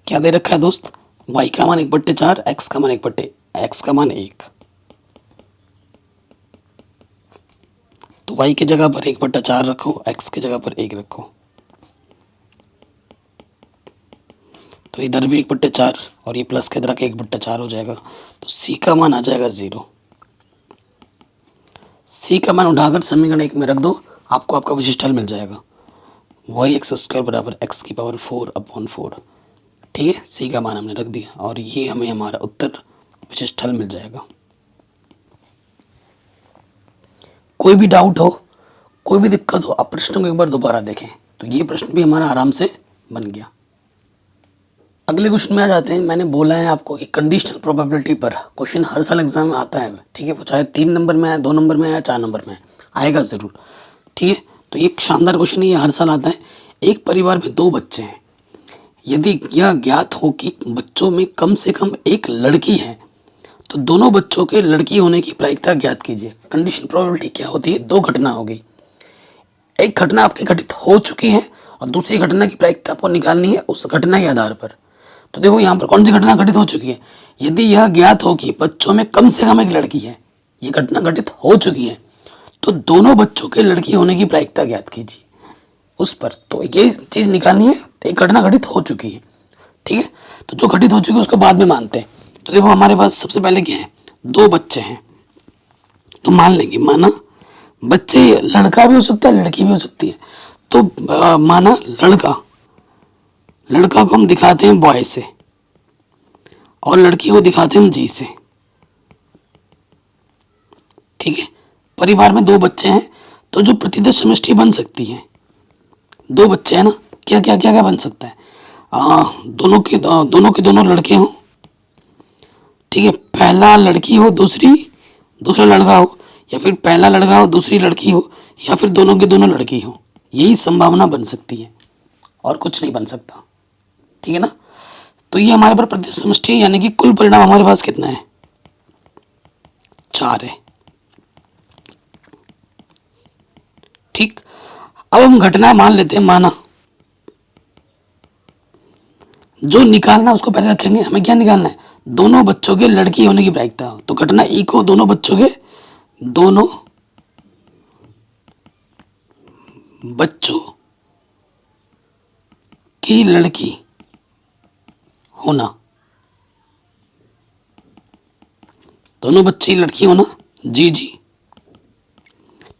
क्या दे रखा है दोस्त, y का मान 1/4, x का मान 1 तो y की जगह पर 1/4 रखो, x की जगह पर 1 रखो, तो इधर भी 1/4 और ये प्लस के इधर के 1/4 हो जाएगा। तो c का मान आ जाएगा 0। c का मान उठाकर समीकरण 1 में रख दो, आपको आपका विशिष्ट हल मिल जाएगा। y(x² = x⁴/4) ठीक है, c का मान हमने रख दिया और ये हमें हमारा उत्तर विशिष्ट हल मिल जाएगा। कोई भी डाउट हो, कोई भी दिक्कत हो, आप प्रश्न को एक बार दोबारा देखें। तो ये प्रश्न भी हमारा आराम से बन गया। अगले क्वेश्चन में आ जाते हैं। मैंने बोला है आपको कि कंडीशनल प्रोबेबिलिटी पर क्वेश्चन हर साल एग्जाम में आता है, ठीक है। वो चाहे 3 नंबर में आए, 2 नंबर में आए, 4 नंबर में आएगा ज़रूर, ठीक है। तो ये एक शानदार क्वेश्चन है, ये हर साल आता है। एक परिवार में 2 बच्चे हैं, यदि यह ज्ञात हो कि बच्चों में कम से कम एक लड़की है तो दोनों बच्चों के लड़की होने की प्रायिकता ज्ञात कीजिए। कंडीशन प्रोबेबिलिटी क्या होती है, 2 घटना हो गई, एक घटना आपकी घटित हो चुकी है और दूसरी घटना की प्रायिकता आपको निकालनी है उस घटना के आधार पर। तो देखो यहाँ पर कौन सी घटना घटित हो चुकी है, यदि यह ज्ञात हो कि बच्चों में कम से कम एक लड़की है, ये घटना घटित हो चुकी है, तो दोनों बच्चों के लड़की होने की प्रायिकता ज्ञात कीजिए उस पर। तो ये चीज़ निकालनी है, एक घटना घटित हो चुकी है, ठीक है। तो जो घटित हो चुकी है उसको बाद में मानते हैं। तो देखो हमारे पास सबसे पहले क्या है, 2 बच्चे हैं, तो मान लेंगे, माना बच्चे लड़का भी हो सकता है लड़की भी हो सकती है। तो माना लड़का को हम दिखाते हैं बॉय से और लड़की को दिखाते हैं जी से, ठीक है। परिवार में 2 बच्चे हैं, तो जो प्रतिदश समष्टि बन सकती है, 2 बच्चे हैं ना, क्या क्या क्या क्या बन सकता है, दोनों के दोनों लड़के हों, ठीक है। पहला लड़की हो, दूसरा लड़का हो, या फिर पहला लड़का हो दूसरी लड़की हो, या फिर दोनों के दोनों लड़की हो, यही संभावना बन सकती है और कुछ नहीं बन सकता, ठीक है ना। तो ये हमारे पास प्रतिदश समष्टि यानी कि कुल परिणाम हमारे पास कितना है, 4 है, ठीक। अब हम घटना मान लेते हैं, माना जो निकालना उसको पहले रखेंगे। हमें क्या निकालना है, दोनों बच्चों के लड़की होने की प्रायिकता। तो घटना ई को दोनों बच्चों की लड़की होना, दोनों बच्चे की लड़की होना, जी,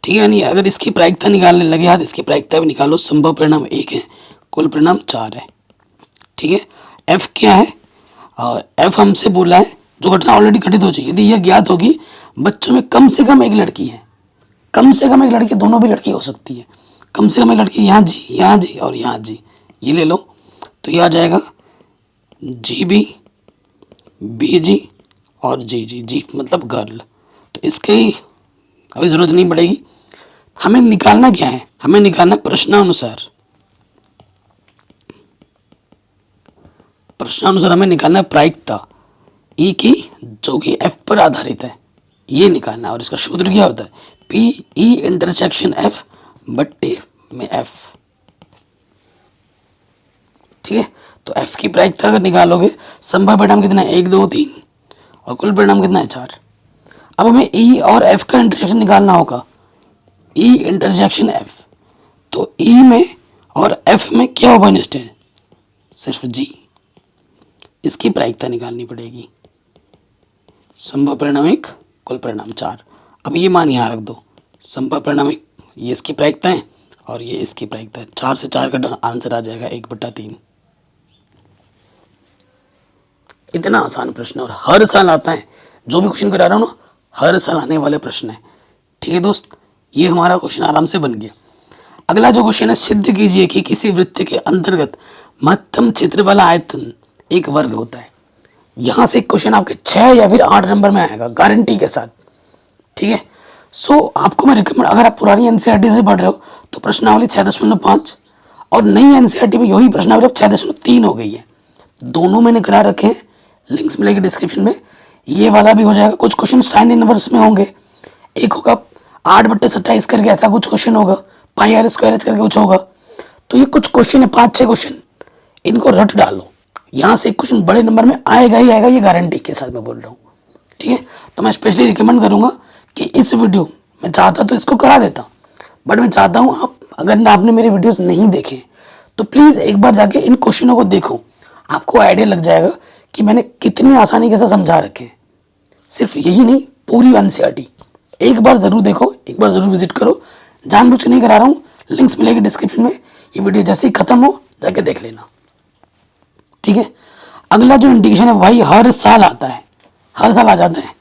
ठीक है। नहीं, अगर इसकी प्रायिकता निकालने लगे हाथ, इसकी प्रायिकता भी निकालो। संभव परिणाम 1 है, कुल परिणाम 4 है, ठीक है। एफ क्या है, और एफ हमसे बोला है जो घटना ऑलरेडी घटित हो चुकी है, यदि यह ज्ञात होगी बच्चों में कम से कम एक लड़की है, कम से कम एक लड़की, दोनों भी लड़की हो सकती है, कम से कम एक लड़की, यहाँ जी और यहाँ जी, ये ले लो। तो ये आ जाएगा बी जी और जी मतलब गर्ल। तो इसकी अभी ज़रूरत नहीं पड़ेगी। हमें निकालना क्या है, हमें निकालना प्रश्नानुसार हमें निकालना है प्रायिकता ई की, जो कि एफ पर आधारित है, ये निकालना। और इसका सूत्र क्या होता है, पी ई इंटरसेक्शन एफ बट्टे में एफ, ठीक है। तो एफ की प्रायिकता अगर निकालोगे, संभव परिणाम कितना है, 1 2 3 और कुल परिणाम कितना है, 4। अब हमें ई और एफ का इंटरसेक्शन निकालना होगा, ई इंटरसेक्शन एफ। तो ई में और एफ में क्या ओपोजिट है, सिर्फ जी, इसकी प्रायिकता निकालनी पड़ेगी। संभव परिणाम 1, कुल परिणाम 4। अब ये मान यहाँ रख दो, संभव परिणाम 1 ये इसकी प्रायिकता है और ये इसकी प्रायिकता है, 4 से 4 का आंसर आ जाएगा 1/3। इतना आसान प्रश्न और हर साल आता है, जो भी क्वेश्चन करा रहा हूँ ना, हर साल आने वाले प्रश्न है, ठीक है दोस्त। ये हमारा क्वेश्चन आराम से बन गया। अगला जो क्वेश्चन है, सिद्ध कीजिए कि किसी वृत्त के अंतर्गत महत्तम क्षेत्र वाला आयतन एक वर्ग होता है। यहाँ से एक क्वेश्चन आपके 6 या फिर 8 नंबर में आएगा गारंटी के साथ, ठीक है। सो आपको मैं रिकमेंड, अगर आप पुरानी एनसीईआरटी से पढ़ रहे हो तो प्रश्नावली 6.5 और नई एनसीईआरटी में यही प्रश्नावली 6.3 हो गई है। दोनों मैंने करा रखे हैं, लिंक्स मिलेगी डिस्क्रिप्शन में। ये वाला भी हो जाएगा। कुछ क्वेश्चन साइन इनवर्स में होंगे, एक होगा 8/27 करके ऐसा कुछ क्वेश्चन होगा, पाई आर स्क्वायर एच करके कुछ होगा। तो ये कुछ क्वेश्चन है, 5-6 क्वेश्चन, इनको रट डालो, यहाँ से एक क्वेश्चन बड़े नंबर में आएगा ही आएगा, ये गारंटी के साथ मैं बोल रहा हूँ। ठीक है, तो मैं स्पेशली रिकमेंड करूँगा कि इस वीडियो, मैं चाहता तो इसको करा देता, बट मैं चाहता हूँ आप अगर आपने मेरे वीडियोस नहीं देखे तो प्लीज़ एक बार जाके इन क्वेश्चनों को देखो, आपको आइडिया लग जाएगा कि मैंने कितनी आसानी के साथ समझा रखे हैं। सिर्फ यही नहीं, पूरी एनसीईआरटी एक बार ज़रूर देखो, एक बार ज़रूर विजिट करो। जानबूझ के नहीं करा रहा हूँ, लिंक्स मिलेगी डिस्क्रिप्शन में। ये वीडियो जैसे ही ख़त्म हो जाके देख लेना। ठीक है, अगला जो इंडिकेशन है वही हर साल आता है, हर साल आ जाता है,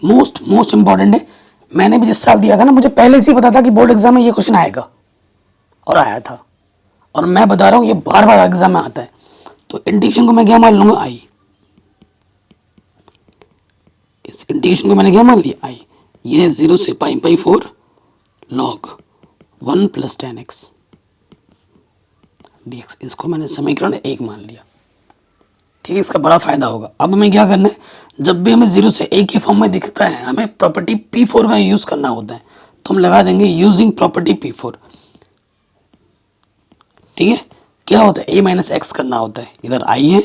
मोस्ट इंपॉर्टेंट है। मैंने भी जिस साल दिया था ना, मुझे पहले से ही पता था कि बोर्ड एग्जाम में ये क्वेश्चन आएगा, और आया था। और मैं बता रहा हूँ ये बार बार एग्जाम में आता है। तो इंडिकेशन को मैं क्या मान लूँगा, आई। इस इंडिकेशन को मैंने क्या मान लिया, आई। ये 0 से π/4 log 1 + tan x dx, इसको मैंने समीकरण 1 मान लिया। ठीक है, इसका बड़ा फायदा होगा। अब हमें क्या करना है, जब भी हमें 0 से a के फॉर्म में दिखता है, हमें प्रॉपर्टी P4 का यूज़ करना होता है। तो हम लगा देंगे यूजिंग प्रॉपर्टी P4। ठीक है, क्या होता है, a - x करना होता है, इधर i है,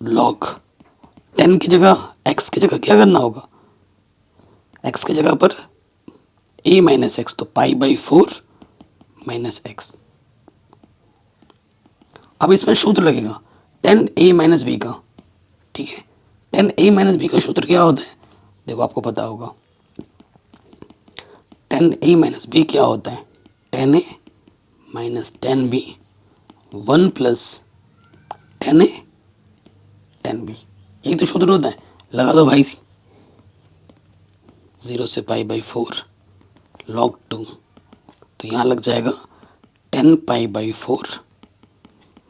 log 10 की जगह x की जगह क्या करना होगा, x की जगह पर a - x, तो π/4 - x। अब इसमें सूत्र लगेगा 10a - b का। ठीक है, 10a - b का सूत्र क्या होता है, देखो आपको पता होगा। 10a - b क्या होता है, 10a - 10b 1 + 10a 10b, यही तो सूत्र होता है। लगा दो भाई, 0 से π/4 log 2, तो यहाँ लग जाएगा 10 π/4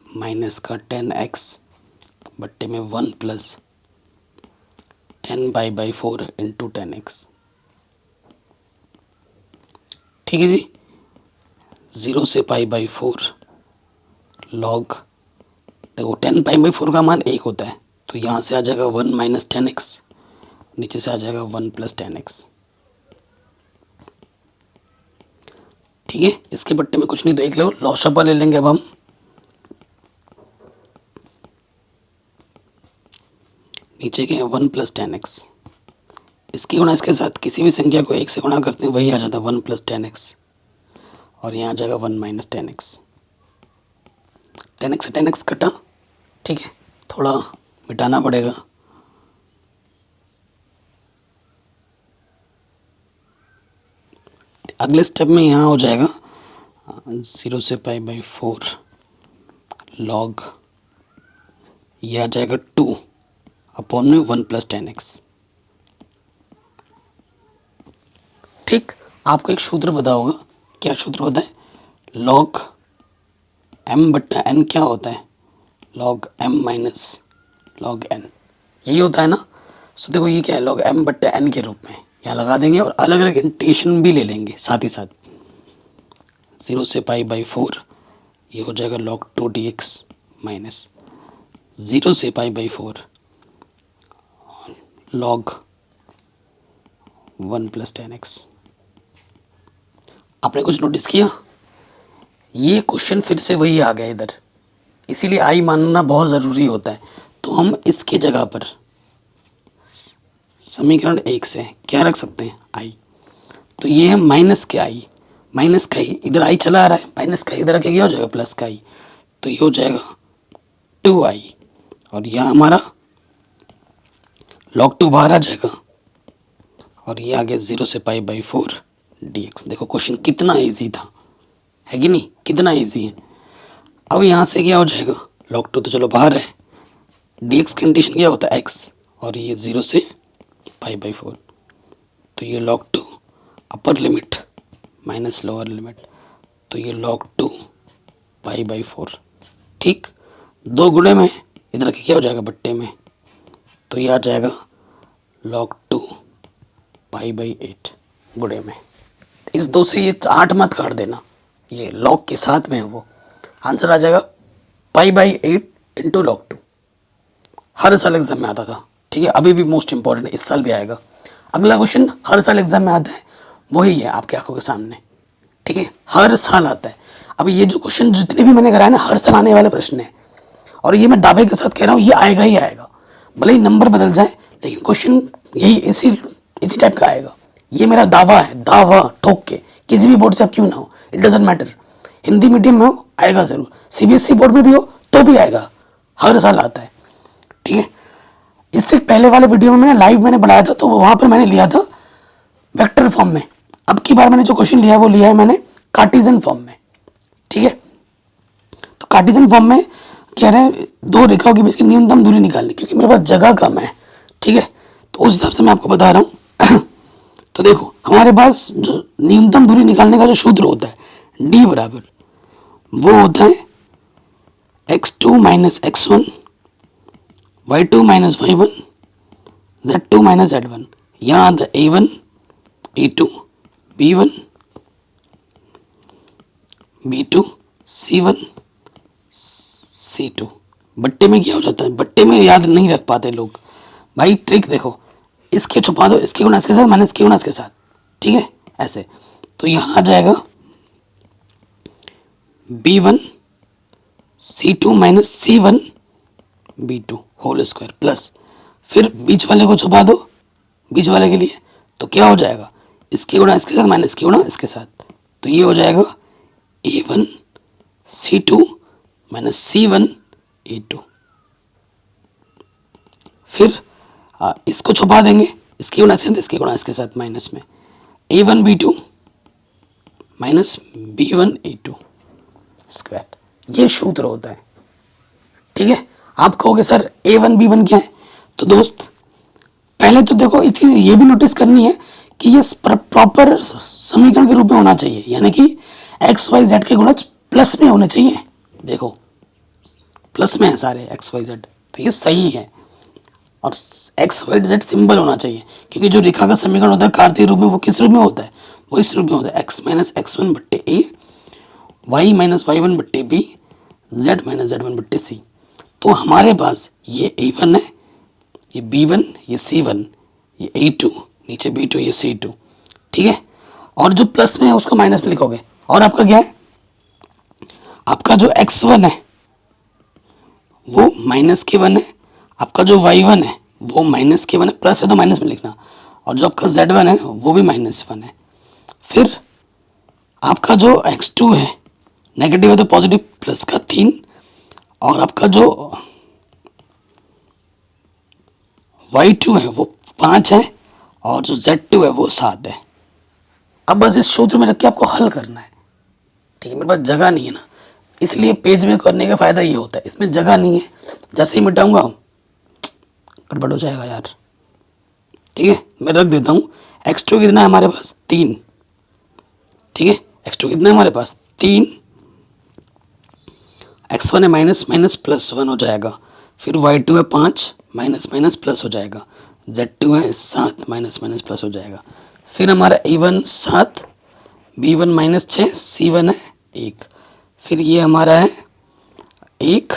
माइनस का 10x बट्टे में 1 + 10 π/4 इंटू 10x। ठीक है जी, 0 से π/4 log, देखो 10 π/4 का मान 1 होता है, तो यहाँ से आ जाएगा 1 - 10x, नीचे से आ जाएगा 1 + 10x। ठीक है, इसके बट्टे में कुछ नहीं, तो एक लो लॉसअप ले लेंगे। अब हम नीचे के 1 + 10x, इसकी गुणा इसके साथ किसी भी संख्या को 1 से गुणा करते हैं, वही आ जाता है 1 + 10x, और यहाँ आ जाएगा 1 - 10x। 10x से 10x कटा। ठीक है, थोड़ा मिटाना पड़ेगा। अगले स्टेप में यहाँ हो जाएगा 0 से π/4 log, यह आ जाएगा 2 अपॉन में 1 + 10x। ठीक, आपको एक सूत्र पता होगा, क्या सूत्र होता है, log m/n क्या होता है, log m - log n, यही होता है ना। सो देखो ये क्या है, log m/n के रूप में यहाँ लगा देंगे, और अलग अलग इंटीग्रेशन भी ले लेंगे साथ ही साथ। 0 से π/4 ये हो जाएगा log 2 dx माइनस 0 से π/4 log 1 + 10x। आपने कुछ नोटिस किया, ये क्वेश्चन फिर से वही आ गया इधर, इसीलिए आई मानना बहुत ज़रूरी होता है। तो हम इसके जगह पर समीकरण 1 से क्या रख सकते हैं, आई। तो ये है माइनस के आई, माइनस का आई, इधर आई चला आ रहा है, माइनस का इधर आके क्या हो जाएगा, प्लस का आई, तो ये हो जाएगा 2i, और यह हमारा log 2 बाहर आ जाएगा, और ये आ गया 0 से π/4 dx। देखो क्वेश्चन कितना इजी था, है कि नहीं, कितना इजी है। अब यहाँ से क्या हो जाएगा, log 2 तो चलो बाहर है, dx कंडीशन क्या होता है x, और ये 0 से π/4, तो ये log 2 upper limit minus lower limit, तो ये log 2 π/4। ठीक, 2 गुणे में इधर के क्या हो जाएगा, बट्टे में, तो ये आ जाएगा log 2 π/8 गुणे में। इस 2 से ये 8 मत काट देना, ये log के साथ में है, वो आंसर आ जाएगा पाई/8 इंटू log 2। हर साल एग्जाम में आता था, ठीक है, अभी भी मोस्ट इंपॉर्टेंट, इस साल भी आएगा। अगला क्वेश्चन हर साल एग्जाम में आता है, वही है आपकी आंखों के सामने, ठीक है, हर साल आता है। अब ये जो क्वेश्चन जितने भी मैंने कराए ना, हर साल आने वाले प्रश्न है, और ये मैं दावे के साथ कह रहा हूँ, ये आएगा ही आएगा, भले ही नंबर बदल जाए, लेकिन क्वेश्चन यही इसी टाइप का आएगा। ये मेरा दावा है, दावा ठोक के, किसी भी बोर्ड से आप क्यों ना हो, it doesn't matter, Hindi medium में हो आएगा जरूर, सीबीएसई बोर्ड में भी हो तो भी आएगा, हर साल आता है, ठीक है। इससे पहले वाले वीडियो में मैंने लाइव बनाया था, तो वहां पर मैंने लिया था वेक्टर फॉर्म में। अब की बार मैंने जो क्वेश्चन लिया है वो लिया है मैंने कार्टेशियन फॉर्म में, ठीक है। तो कार्टेशियन फॉर्म में कह रहे हैं दो रेखाओं के बीच की न्यूनतम दूरी निकालनी, क्योंकि मेरे पास जगह कम है, ठीक है, तो उस हिसाब से मैं आपको बता रहा हूँ। तो देखो हमारे पास जो न्यूनतम दूरी निकालने का जो सूत्र होता है डी बराबर, वो होता है x2 minus x1, y2 minus y1, z2 minus z1। यहाँ आता है a1 a2 b1 b2 c1 c2। बट्टे में क्या हो जाता है, बट्टे में याद नहीं रख पाते लोग भाई, ट्रिक देखो, इसके छुपा दो, इसके गुणा इसके साथ माइनस के गुणा इसके साथ, ठीक है, ऐसे। तो यहाँ आ जाएगा b1 c2 minus c1 b2 whole square plus, फिर बीच वाले को छुपा दो, बीच वाले के लिए, तो क्या हो जाएगा, इसके गुणा इसके साथ माइनस के गुणा इसके साथ, तो ये हो जाएगा a1 c2 minus c1 a2। फिर इसको छुपा देंगे, इसके गुणा इसके गुणा इसके साथ माइनस में a1 b2 minus b1 a2 square, ये सूत्र होता है, ठीक है। आप कहोगे सर a1 b1 क्या है, तो दोस्त पहले तो देखो एक चीज ये भी नोटिस करनी है कि ये प्रॉपर समीकरण के रूप में होना चाहिए, यानी कि एक्स वाई जेड के गुणज प्लस में होने चाहिए। देखो प्लस में है सारे एक्स वाई जेड, तो ये सही है, और एक्स वाई जेड सिंबल होना चाहिए, क्योंकि जो रेखा का समीकरण होता है कार्तीय रूप में, वो किस रूप में होता है, वो इस रूप में होता है, एक्स माइनस एक्स वन बट्टे A, Y minus Y one बट्टे B, Z minus Z one बट्टे सी। तो हमारे पास ये a1 है, ये b1, ये c1, ये a2, नीचे b2, ये c2, ठीक है। और जो प्लस में है उसको माइनस में लिखोगे, और आपका क्या है, आपका जो x1 है वो माइनस के वन है, आपका जो y1 है वो माइनस के वन है, प्लस है तो माइनस में लिखना, और जो आपका z1 है वो भी -1 है। फिर आपका जो x2 है नेगेटिव है तो पॉजिटिव प्लस का 3, और आपका जो y2 है वो 5 है, और जो z2 है वो 7 है। अब बस इस सूत्र में रख के आपको हल करना है, ठीक है। मेरे पास जगह नहीं है ना, इसलिए पेज में करने का फ़ायदा ये होता है, इसमें जगह नहीं है, जैसे ही मिटाऊंगा गड़बड़ हो जाएगा यार, ठीक है। मैं रख देता हूँ, x2 कितना है हमारे पास 3, ठीक है, x2 कितना है हमारे पास 3, x1 है माइनस माइनस प्लस 1 हो जाएगा, फिर y2 है 5 माइनस माइनस प्लस हो जाएगा, z2 है 7 माइनस माइनस प्लस हो जाएगा, फिर हमारा a1 7, b1 माइनस 6, c1 है 1, फिर ये हमारा है 1,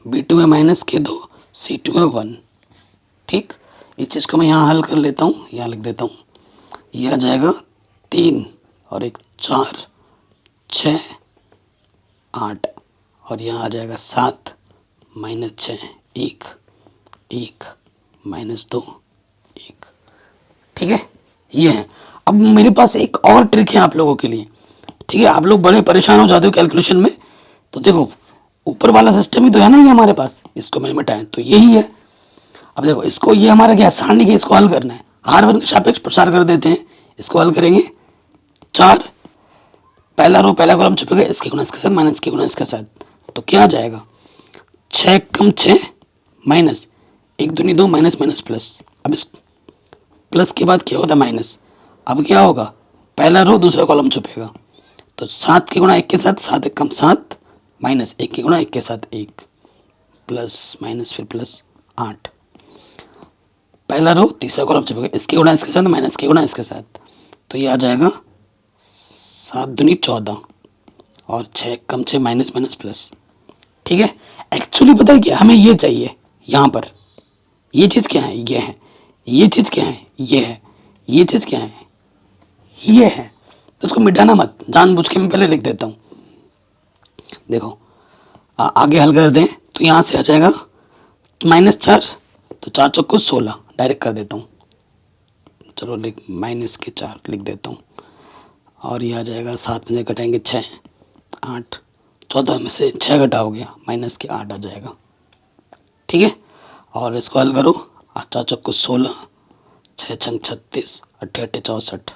b2 है माइनस के 2, c2 है 1, ठीक। इस चीज़ को मैं यहाँ हल कर लेता हूँ, यहाँ लिख देता हूँ, ये आ जाएगा 3 और 1 4 6 8, और यहाँ आ जाएगा 7 माइनस 6 1 1 माइनस 2 1, ठीक है। ये है। अब मेरे पास एक और ट्रिक है आप लोगों के लिए, ठीक है। आप लोग बड़े परेशान हो जाते हो कैलकुलेशन में, तो देखो ऊपर वाला सिस्टम ही तो है ना ये हमारे पास, इसको मैंने मिटाया तो यही है। अब देखो इसको, ये हमारा क्या सारणी है, इसको हल करना है, r1 के सापेक्ष प्रसार कर देते हैं, इसको हल करेंगे 4, पहला रो पहला कॉलम छुपेगा इसके गुणा इसके साथ माइनस के गुणा इसके साथ, तो क्या आ जाएगा 6 कम 6 माइनस 1 दूनी 2 माइनस माइनस प्लस। अब इस प्लस के बाद क्या होता है माइनस, अब क्या होगा पहला रो दूसरा कॉलम छुपेगा, तो 7 के गुणा 1 के साथ 7 1 कम 7 माइनस 1 के गुणा 1 के साथ 1 प्लस माइनस फिर प्लस 8, पहला रो तीसरा कॉलम छुपेगा इसके गुणा इसके साथ माइनस के गुणा इसके साथ, तो ये आ जाएगा 7 दूनी 14 और 6 कम 6 माइनस माइनस प्लस, ठीक है। एक्चुअली पता है क्या, हमें ये चाहिए, यहाँ पर ये चीज़ क्या है, ये है, ये चीज़ क्या है, ये है, ये चीज़ क्या है, ये है। तो उसको मिटाना मत, जानबूझ के मैं पहले लिख देता हूँ। देखो आगे हल कर दें तो यहाँ से आ जाएगा -4, तो 4 चौको 16 डायरेक्ट कर देता हूँ। चलो -4 लिख देता हूँ। और ये आ जाएगा 7 में से घटाएंगे 6, 8, 14 में से 6 घटा हो गया, -8 आ जाएगा। ठीक है, और इसको हल करो, 4 चौको 16, 6 छंग 36, 8 8 64,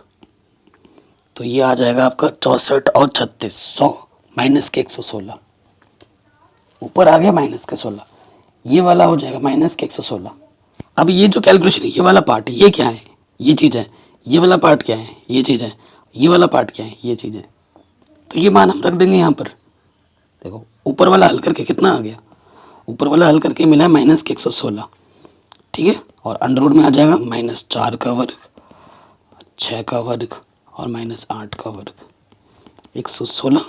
तो ये आ जाएगा आपका 64 और 36, 100 माइनस के 116, ऊपर आ गया -16, ये वाला हो जाएगा -116। अब ये जो कैलकुलेशन है, ये वाला पार्ट, ये क्या है, ये चीज़ है, ये वाला पार्ट क्या है, ये चीज़ है, ये वाला पार्ट क्या है, ये चीज़ है। तो ये मान हम रख देंगे यहाँ पर। देखो ऊपर वाला हल करके कितना आ गया, ऊपर वाला हल करके मिला है -116, ठीक है। और अंडर रूट में आ जाएगा -4 का वर्ग, 6 का वर्ग और -8 का वर्ग, 116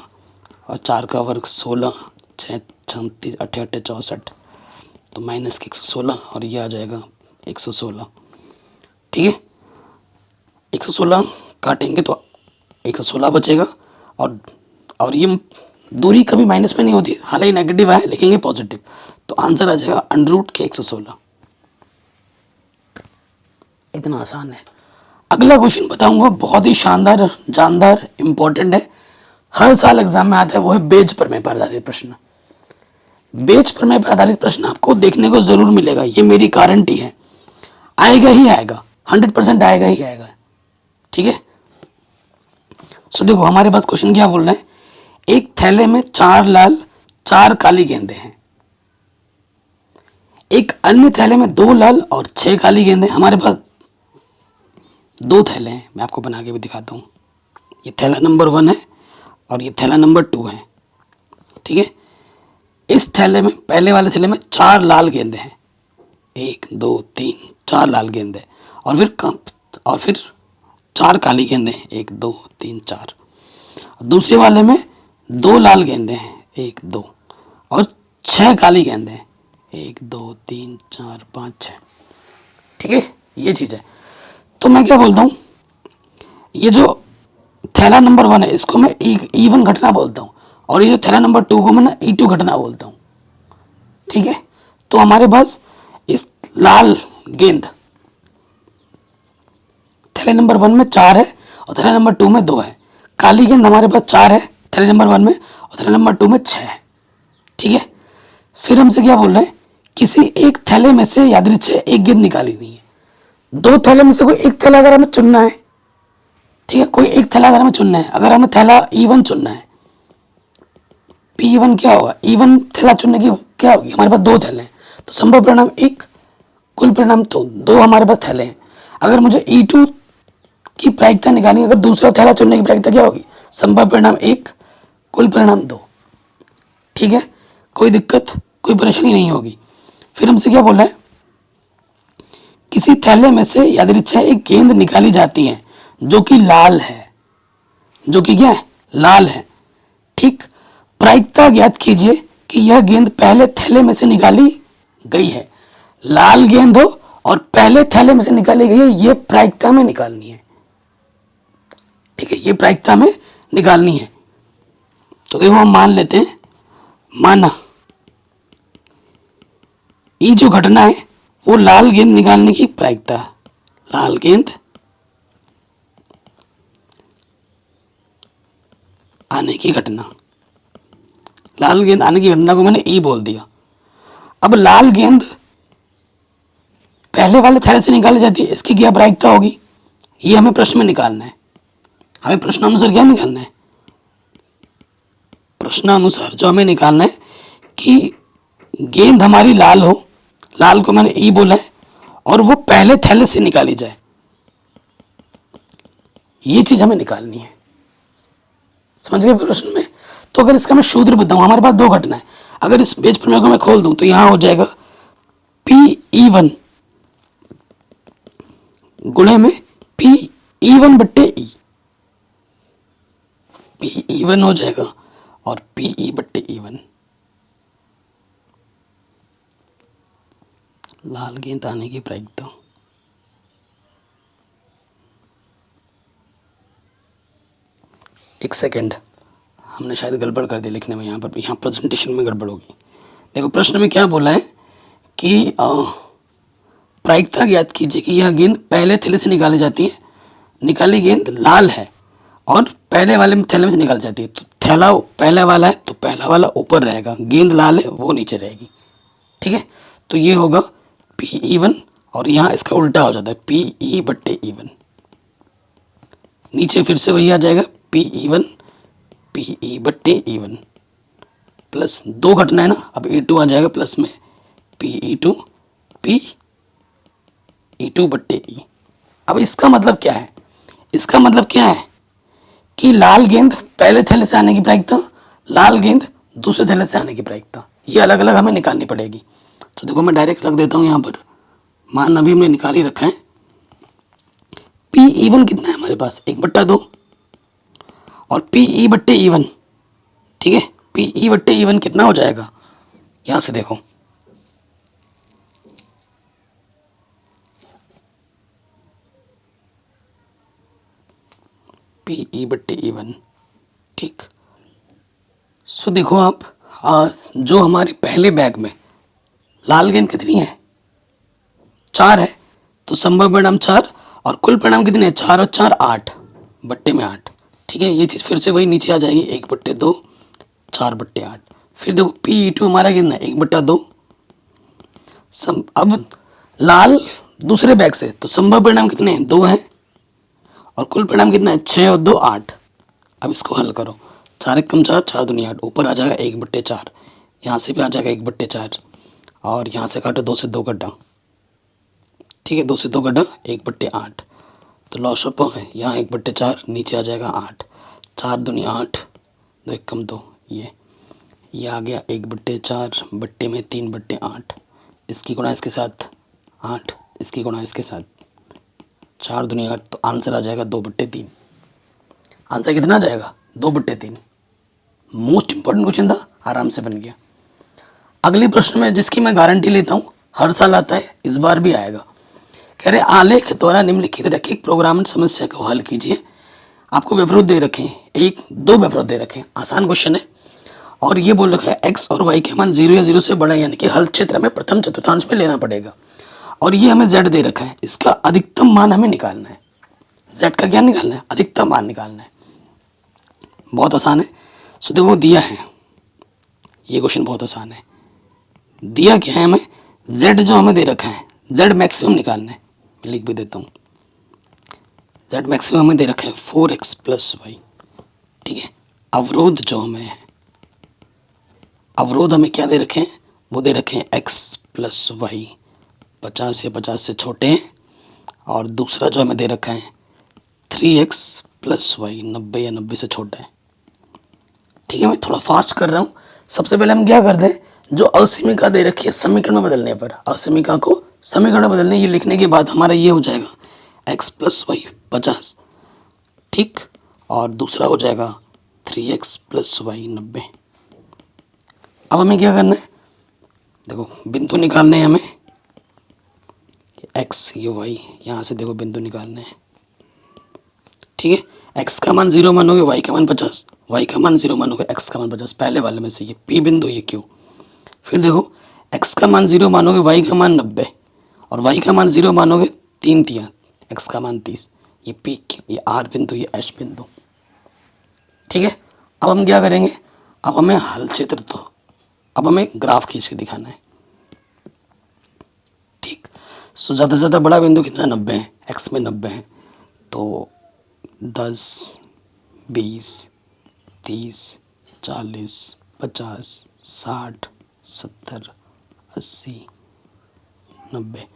और 4 का वर्ग 16, 6 36, 8 8 64, तो -116 और ये आ जाएगा 116। ठीक है, 116 काटेंगे तो 116 बचेगा। और ये दूरी कभी माइनस में नहीं होती, हालांकि नेगेटिव है लिखेंगे पॉजिटिव, तो आंसर आ जाएगा अंडर रूट के 116। इतना आसान है। अगला क्वेश्चन बताऊंगा, बहुत ही शानदार, जानदार, इंपॉर्टेंट है, हर साल एग्जाम में आता है, वो है बेज प्रमेय पर आधारित प्रश्न। बेज प्रमेय पर आधारित प्रश्न आपको देखने को जरूर मिलेगा, ये मेरी गारंटी है, आएगा ही आएगा, 100% आएगा ही आएगा। ठीक है, सो देखो हमारे पास क्वेश्चन क्या बोल रहे हैं, एक थैले में 4 लाल 4 काली गेंदें हैं, एक अन्य थैले में 2 लाल और 6 काली गेंदें। हमारे पास 2 थैले हैं, मैं आपको बना के भी दिखाता हूँ। ये थैला नंबर 1 है और ये थैला नंबर 2 है। ठीक है, इस थैले में, पहले वाले थैले में 4 लाल गेंदें हैं, 1 2 3 4 लाल गेंदें, और फिर 4 काली गेंदें हैं, 1 2 3 4। दूसरे वाले में 2 लाल गेंदें हैं, 1 2, और 6 काली गेंदें हैं, 1 2 3 4 5 6। ठीक है, ये चीज़ है। तो मैं क्या बोलता हूँ, ये जो थैला नंबर 1 है इसको मैं E1 घटना बोलता हूँ, और ये जो थैला नंबर 2 को मैं ना E2 घटना बोलता हूँ। ठीक है, तो हमारे पास इस लाल गेंद थैले नंबर 1 में 4 है और थैले नंबर 2 में 2 है। काली गेंद हमारे पास 4 है थैले नंबर 1 में और थैले नंबर 2 में 6 है। ठीक है, फिर हमसे क्या बोल रहे हैं, किसी एक थैले में से यादृच्छिक एक गेंद निकाली नहीं है। 2 थैले में से कोई एक थैला अगर हमें चुनना है, ठीक है, कोई एक थैला अगर हमें चुनना है, अगर हमें थैला E1 चुनना है, P1 क्या होगा, E1 थैला चुनने की क्या होगी, हमारे पास 2 थैले हैं, तो संभव परिणाम 1, कुल परिणाम तो 2 हमारे पास थैले हैं। अगर मुझे E2 की प्रायिकता निकालनी, अगर दूसरा थैला चुनने की प्रायिकता क्या होगी, संभव परिणाम 1, कुल परिणाम 2। ठीक है, कोई दिक्कत, कोई परेशानी नहीं होगी। फिर हमसे क्या बोल रहा है, किसी थैले में से यादृच्छिक एक गेंद निकाली जाती है जो कि लाल है, जो कि क्या है, लाल है। ठीक, प्रायिकता ज्ञात कीजिए कि यह गेंद पहले थैले में से निकाली गई है। लाल गेंद हो और पहले थैले में से निकाली गई है, ये प्रायिकता में निकालनी है। ठीक है, ये प्रायिकता में निकालनी है। तो देखो हम मान लेते हैं, माना ये जो घटना है वो लाल गेंद निकालने की प्रायिकता, लाल गेंद आने की घटना, लाल गेंद आने की घटना को मैंने ई बोल दिया। अब लाल गेंद पहले वाले थैले से निकाली जाती है, इसकी क्या प्रायिकता होगी, ये हमें प्रश्न में निकालना है। हमें प्रश्नानुसार क्या निकालना है, प्रश्नानुसार जो हमें निकालना है कि गेंद हमारी लाल हो, लाल को मैंने ई बोला है, और वो पहले थैले से निकाली जाए, ये चीज हमें निकालनी है। समझ गए प्रश्न में। तो अगर इसका मैं सूत्र बताऊं, हमारे पास 2 घटना है, अगर इस बेज प्रमेय को मैं खोल दूं तो यहां हो जाएगा P(E1) गुणे में P(E1) बट्टे E, P(E1) हो जाएगा और Pe बट्टे E1। लाल गेंद आने की प्रायिकता, एक सेकंड, हमने शायद गड़बड़ कर दी लिखने में, यहाँ प्रेजेंटेशन में गड़बड़ होगी। देखो प्रश्न में क्या बोला है कि प्रायिकता ज्ञात कीजिए कि यह गेंद पहले थैले से निकाली जाती है, निकाली गेंद लाल है और पहले वाले थैले में से निकाली जाती है। तो थैला पहले वाला है तो पहला वाला ऊपर रहेगा, गेंद लाल है वो नीचे रहेगी। ठीक है, तो ये होगा PE1 और यहाँ इसका उल्टा हो जाता है PE/E1। नीचे फिर से वही आ जाएगा PE1 PE/E1 प्लस 2 घटना है ना, अब E2 आ जाएगा प्लस में PE2 PE2/E। अब इसका मतलब क्या है, इसका मतलब क्या है कि लाल गेंद पहले थैले से आने की प्रायिकता, लाल गेंद दूसरे थैले से आने की प्रायिकता, ये अलग अलग हमें निकालनी पड़ेगी। तो देखो मैं डायरेक्ट रख देता हूँ यहाँ पर, मान अभी हमने निकाल ही रखा है। PE1 कितना है हमारे पास 1/2 और PE/E1। ठीक है, PE/E1 कितना हो जाएगा, यहाँ से देखो PE/E1। ठीक, सो देखो आप जो हमारे पहले बैग में लाल गेंद कितनी है 4 है, तो संभव परिणाम 4 और कुल परिणाम कितने हैं 4 और 4 8 बट्टे में 8। ठीक है, ये चीज़ फिर से वही नीचे आ जाएगी 1/2 4/8। फिर देखो PE2 हमारा कितना है 1/2। अब लाल दूसरे बैग से, तो संभव परिणाम कितने हैं 2 हैं और कुल परिणाम कितना है 6 और 2 8। अब इसको हल करो, 4 1 4 4 2 8, ऊपर आ जाएगा 1/4, यहाँ से भी आ जाएगा 1/4 और यहाँ से काटो 2 से 2 कटा। ठीक है, 2 से 2 कटा 1/8, तो लॉस ऑफ है यहाँ 1/4, नीचे आ जाएगा 8, 4 दूनी 8, 2 1 2, ये आ गया 1/4 बट्टे में 3/8। इसकी गुणा इसके साथ 8, इसकी गुणा इसके साथ 4 दूनी 8, तो आंसर आ जाएगा 2/3। आंसर कितना आ जाएगा 2/3। मोस्ट इंपॉर्टेंट क्वेश्चन था, आराम से बन गया। अगले प्रश्न में जिसकी मैं गारंटी लेता हूँ हर साल आता है, इस बार भी आएगा। कह रहे आलेख द्वारा निम्नलिखित रैखिक प्रोग्रामिंग समस्या को हल कीजिए। आपको व्यवरोध दे रखे हैं, 1 2 व्यवरोध दे रखे हैं, आसान क्वेश्चन है। और ये बोल रखा है x और y के मान 0 या 0 से बड़ा, यानी कि हल क्षेत्र में प्रथम चतुर्थांश में लेना पड़ेगा। और ये हमें z दे रखा है, इसका अधिकतम मान हमें निकालना है। z का क्या निकालना है, अधिकतम मान निकालना है। बहुत आसान है। सो देखो दिया है, ये क्वेश्चन बहुत आसान है। दिया क्या है हमें, z जो हमें दे रखा है, z मैक्सिमम निकालना है। मैं लिख भी देता हूँ, z मैक्सिमम हमें दे रखा है 4x + y। ठीक है, अवरोध जो हमें है, अवरोध हमें क्या दे रखे हैं, वो दे रखे हैं x + y 50 या 50 से छोटे हैं, और दूसरा जो हमें दे रखा है 3x + y 90 या 90 से छोटा है। ठीक है, मैं थोड़ा फास्ट कर रहा हूँ। सबसे पहले हम क्या करते हैं, जो असीमिका दे रखी है समीकरण में बदलने पर, असीमिका को समीकरण में बदलने, ये लिखने के बाद हमारा ये हो जाएगा x + y 50। ठीक, और दूसरा हो जाएगा 3x + y 90। अब हमें क्या करना है, देखो बिंदु निकालने हैं हमें, x ये y, यहाँ से देखो बिंदु निकालने हैं। ठीक है, x का मान 0 मानोगे, y का मान 50, y का मान 0 मानोगे, x का मान 50, पहले वाले में से ये P बिंदु, ये Q। फिर देखो x का मान 0 मानोगे, y का मान 90 और y का मान 0 मानोगे 3 तियां, x का मान 30, ये P, ये R बिंदु, ये H बिंदु। ठीक है, अब हम क्या करेंगे, अब हमें हल क्षेत्र, तो अब हमें ग्राफ खींच के दिखाना है। ठीक, सो ज़्यादा से ज़्यादा बड़ा बिंदु कितना 90 है, x में 90 है, तो 10 20 30 40 50 60 70 80 90।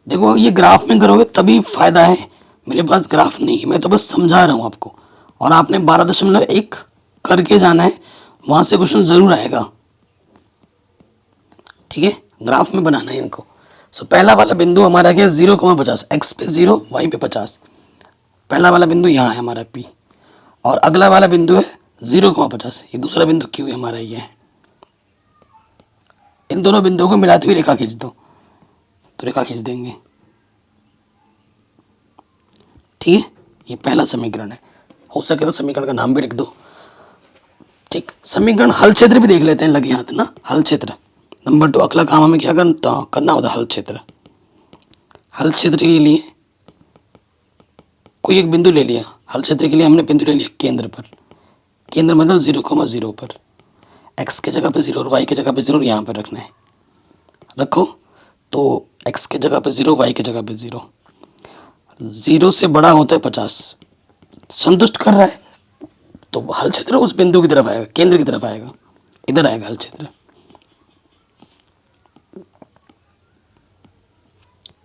देखो ये ग्राफ में करोगे तभी फ़ायदा है, मेरे पास ग्राफ नहीं है, मैं तो बस समझा रहा हूँ आपको। और आपने 12.1 करके जाना है, वहाँ से क्वेश्चन ज़रूर आएगा। ठीक है, ग्राफ में बनाना है इनको। सो पहला वाला बिंदु हमारा क्या है 0,50, x पे 0 y पे 50। पहला वाला बिंदु यहाँ है हमारा P, और अगला वाला बिंदु है 0,50, ये दूसरा बिंदु Q है हमारा, ये है। इन दोनों बिंदुओं को मिलाते हुए रेखा खींच दो, तो रेखा खींच देंगे। ठीक है, ये पहला समीकरण है। हो सके तो समीकरण का नाम भी लिख दो। ठीक, समीकरण हल क्षेत्र भी देख लेते हैं लगे हाथ ना। हल क्षेत्र नंबर 2, अगला काम हमें क्या करना होता है, हल क्षेत्र। हल क्षेत्र के लिए कोई एक बिंदु ले लिया। हल क्षेत्र के लिए हमने बिंदु ले लिया केंद्र पर। केंद्र मतलब 0,0 पर। x के जगह पे 0 और y के जगह पे 0 यहाँ पर रखना है। रखो तो x के जगह पे 0, y के जगह पे 0। 0 से बड़ा होता है 50, संतुष्ट कर रहा है, तो हल क्षेत्र उस बिंदु की तरफ आएगा, केंद्र की तरफ आएगा, इधर आएगा हल क्षेत्र।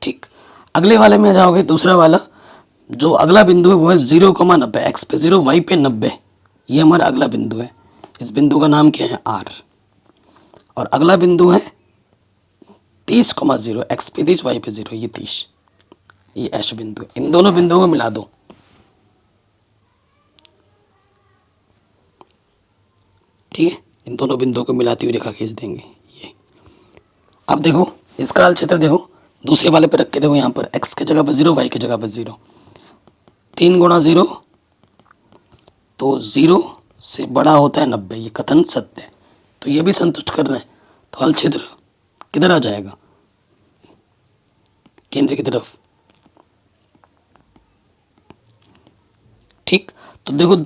ठीक, अगले वाले में आ जाओगे, दूसरा वाला जो अगला बिंदु है वो है 0,90। एक्स पे 0, वाई पे 90। ये हमारा अगला बिंदु है। इस बिंदु का नाम क्या है, आर। और अगला बिंदु है 30,0। एक्स पे 30, वाई पे 0, ये 30। ये ऐश बिंदु है। इन दोनों बिंदुओं को मिला दो। ठीक है, इन दोनों बिंदुओं को मिलाती हुई रेखा खींच देंगे। ये अब देखो इसका हल क्षेत्र देखो, दूसरे वाले पे रख के देखो, यहाँ पर x के जगह पर 0, y की जगह पर 0। 3 गुणा 0 तो 0 से बड़ा होता है 90। ये कथन सत्य है, तो ये भी संतुष्ट कर रहे हैं। तो हल क्षेत्र किधर आ जाएगा, केंद्र की तरफ। ठीक, तो देखो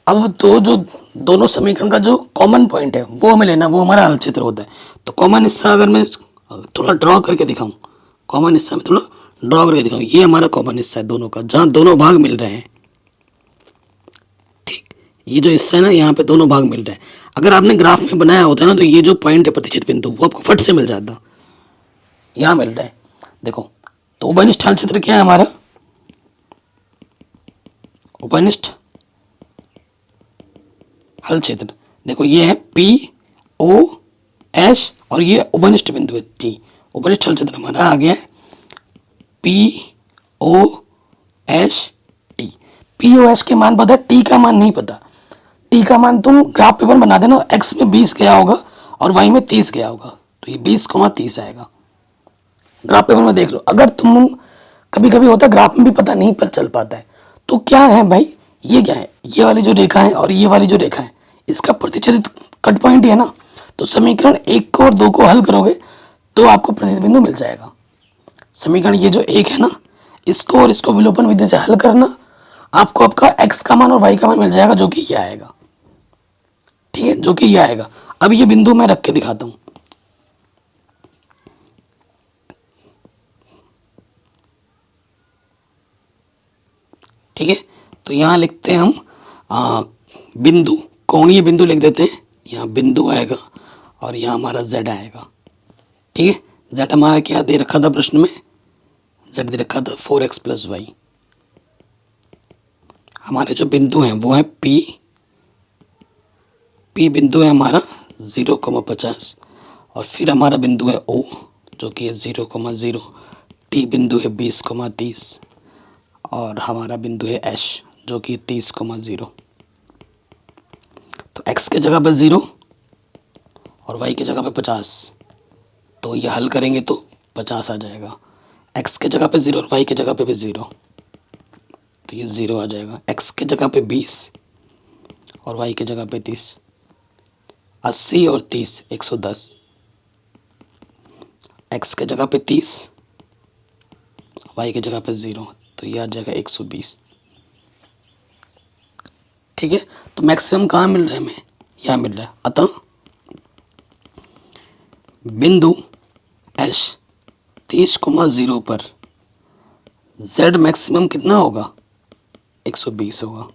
अब तो जो दोनों समीकरण का जो कॉमन पॉइंट है वो हमें लेना, वो हमारा हल क्षेत्र होता है। तो कॉमन हिस्सा अगर मैं थोड़ा ड्रॉ करके दिखाऊं, कॉमन हिस्सा में थोड़ा ड्रॉ करके दिखाऊं, ये हमारा कॉमन हिस्सा है दोनों का, जहां दोनों भाग मिल रहे हैं। ठीक, ये जो हिस्सा है ना, यहाँ पे दोनों भाग मिल रहे हैं। अगर आपने ग्राफ में बनाया होता है ना, तो ये जो पॉइंट है प्रतिच्छेद बिंदु, वो आपको फट से मिल जाता। यहाँ मिल रहा है देखो। तो उभयनिष्ठ हल क्षेत्र क्या है हमारा, उभयनिष्ठ हल क्षेत्र देखो, ये है पी ओ एस और ये उभयनिष्ठ बिंदु है टी। उभयनिष्ठ हल क्षेत्र हमारा आ गया है P O S T. P O S के मान पता है, टी का मान नहीं पता। टी का मान तुम ग्राफ पेपर बना देना, एक्स में 20 गया होगा और वाई में 30 गया होगा, तो ये 20,30 आएगा। ग्राफ पेपर में देख लो। अगर तुम कभी कभी होता है ग्राफ में भी पता नहीं पर चल पाता है, तो क्या है भाई, ये क्या है, ये वाली जो रेखा है और ये वाली जो रेखा है, इसका प्रतिच्छेदित कट पॉइंट ही है ना। तो समीकरण 1 को और 2 को हल करोगे तो आपको प्रतिच्छेद बिंदु मिल जाएगा। समीकरण ये जो 1 है ना, इसको और इसको विलोपन विधि से हल करना, आपको आपका x का मान और y का मान मिल जाएगा, जो कि ये आएगा। ठीक है, जो कि ये आएगा। अब ये बिंदु मैं रख के दिखाता हूं। ठीक है, तो यहां लिखते हैं हम बिंदु, कोणीय बिंदु लिख देते हैं। यहाँ बिंदु आएगा और यहाँ हमारा z आएगा। ठीक है, z हमारा क्या दे रखा था प्रश्न में, z दे रखा था 4x + y। हमारे जो बिंदु हैं वो है p बिंदु है हमारा 0,50 और फिर हमारा बिंदु है o जो कि है 0,0। t बिंदु है 20,30 और हमारा बिंदु है h जो कि 30,0। तो x के जगह पर 0 और y की जगह पे 50, तो ये हल करेंगे तो 50 आ जाएगा। x के जगह पे 0 और y की जगह पे भी 0, तो ये 0 आ जाएगा। x के जगह पे 20 और y की जगह पे 30, 80 और 30 110। x के जगह पे 30, y की जगह पे 0, तो ये आ जाएगा 120। ठीक है, तो मैक्सिमम कहाँ मिल रहा है हमें, यहाँ मिल रहा है। अतः बिंदु एस 30,0 पर z मैक्सिमम कितना होगा, 120 होगा।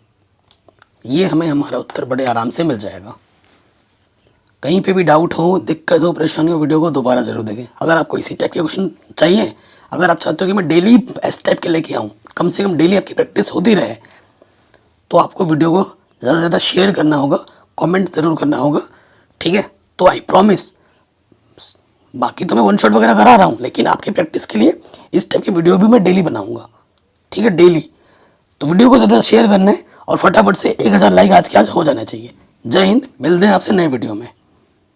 ये हमें हमारा उत्तर बड़े आराम से मिल जाएगा। कहीं पे भी डाउट हो, दिक्कत हो, परेशानी हो, वीडियो को दोबारा ज़रूर देखें। अगर आपको इसी टाइप के क्वेश्चन चाहिए, अगर आप चाहते हो कि मैं डेली इस टाइप के लेके आऊँ, कम से कम डेली आपकी प्रैक्टिस होती रहे, तो आपको वीडियो को ज़्यादा से ज़्यादा शेयर करना होगा, कमेंट ज़रूर करना होगा। ठीक है, तो आई प्रॉमिस, बाकी तो मैं वन शॉट वगैरह करा रहा हूँ, लेकिन आपकी प्रैक्टिस के लिए इस टाइप की वीडियो भी मैं डेली बनाऊँगा। ठीक है, डेली। तो वीडियो को ज़्यादा शेयर करना है और फटाफट से 1000 लाइक आज के आज हो जाना चाहिए। जय हिंद, मिलते हैं आपसे नए वीडियो में।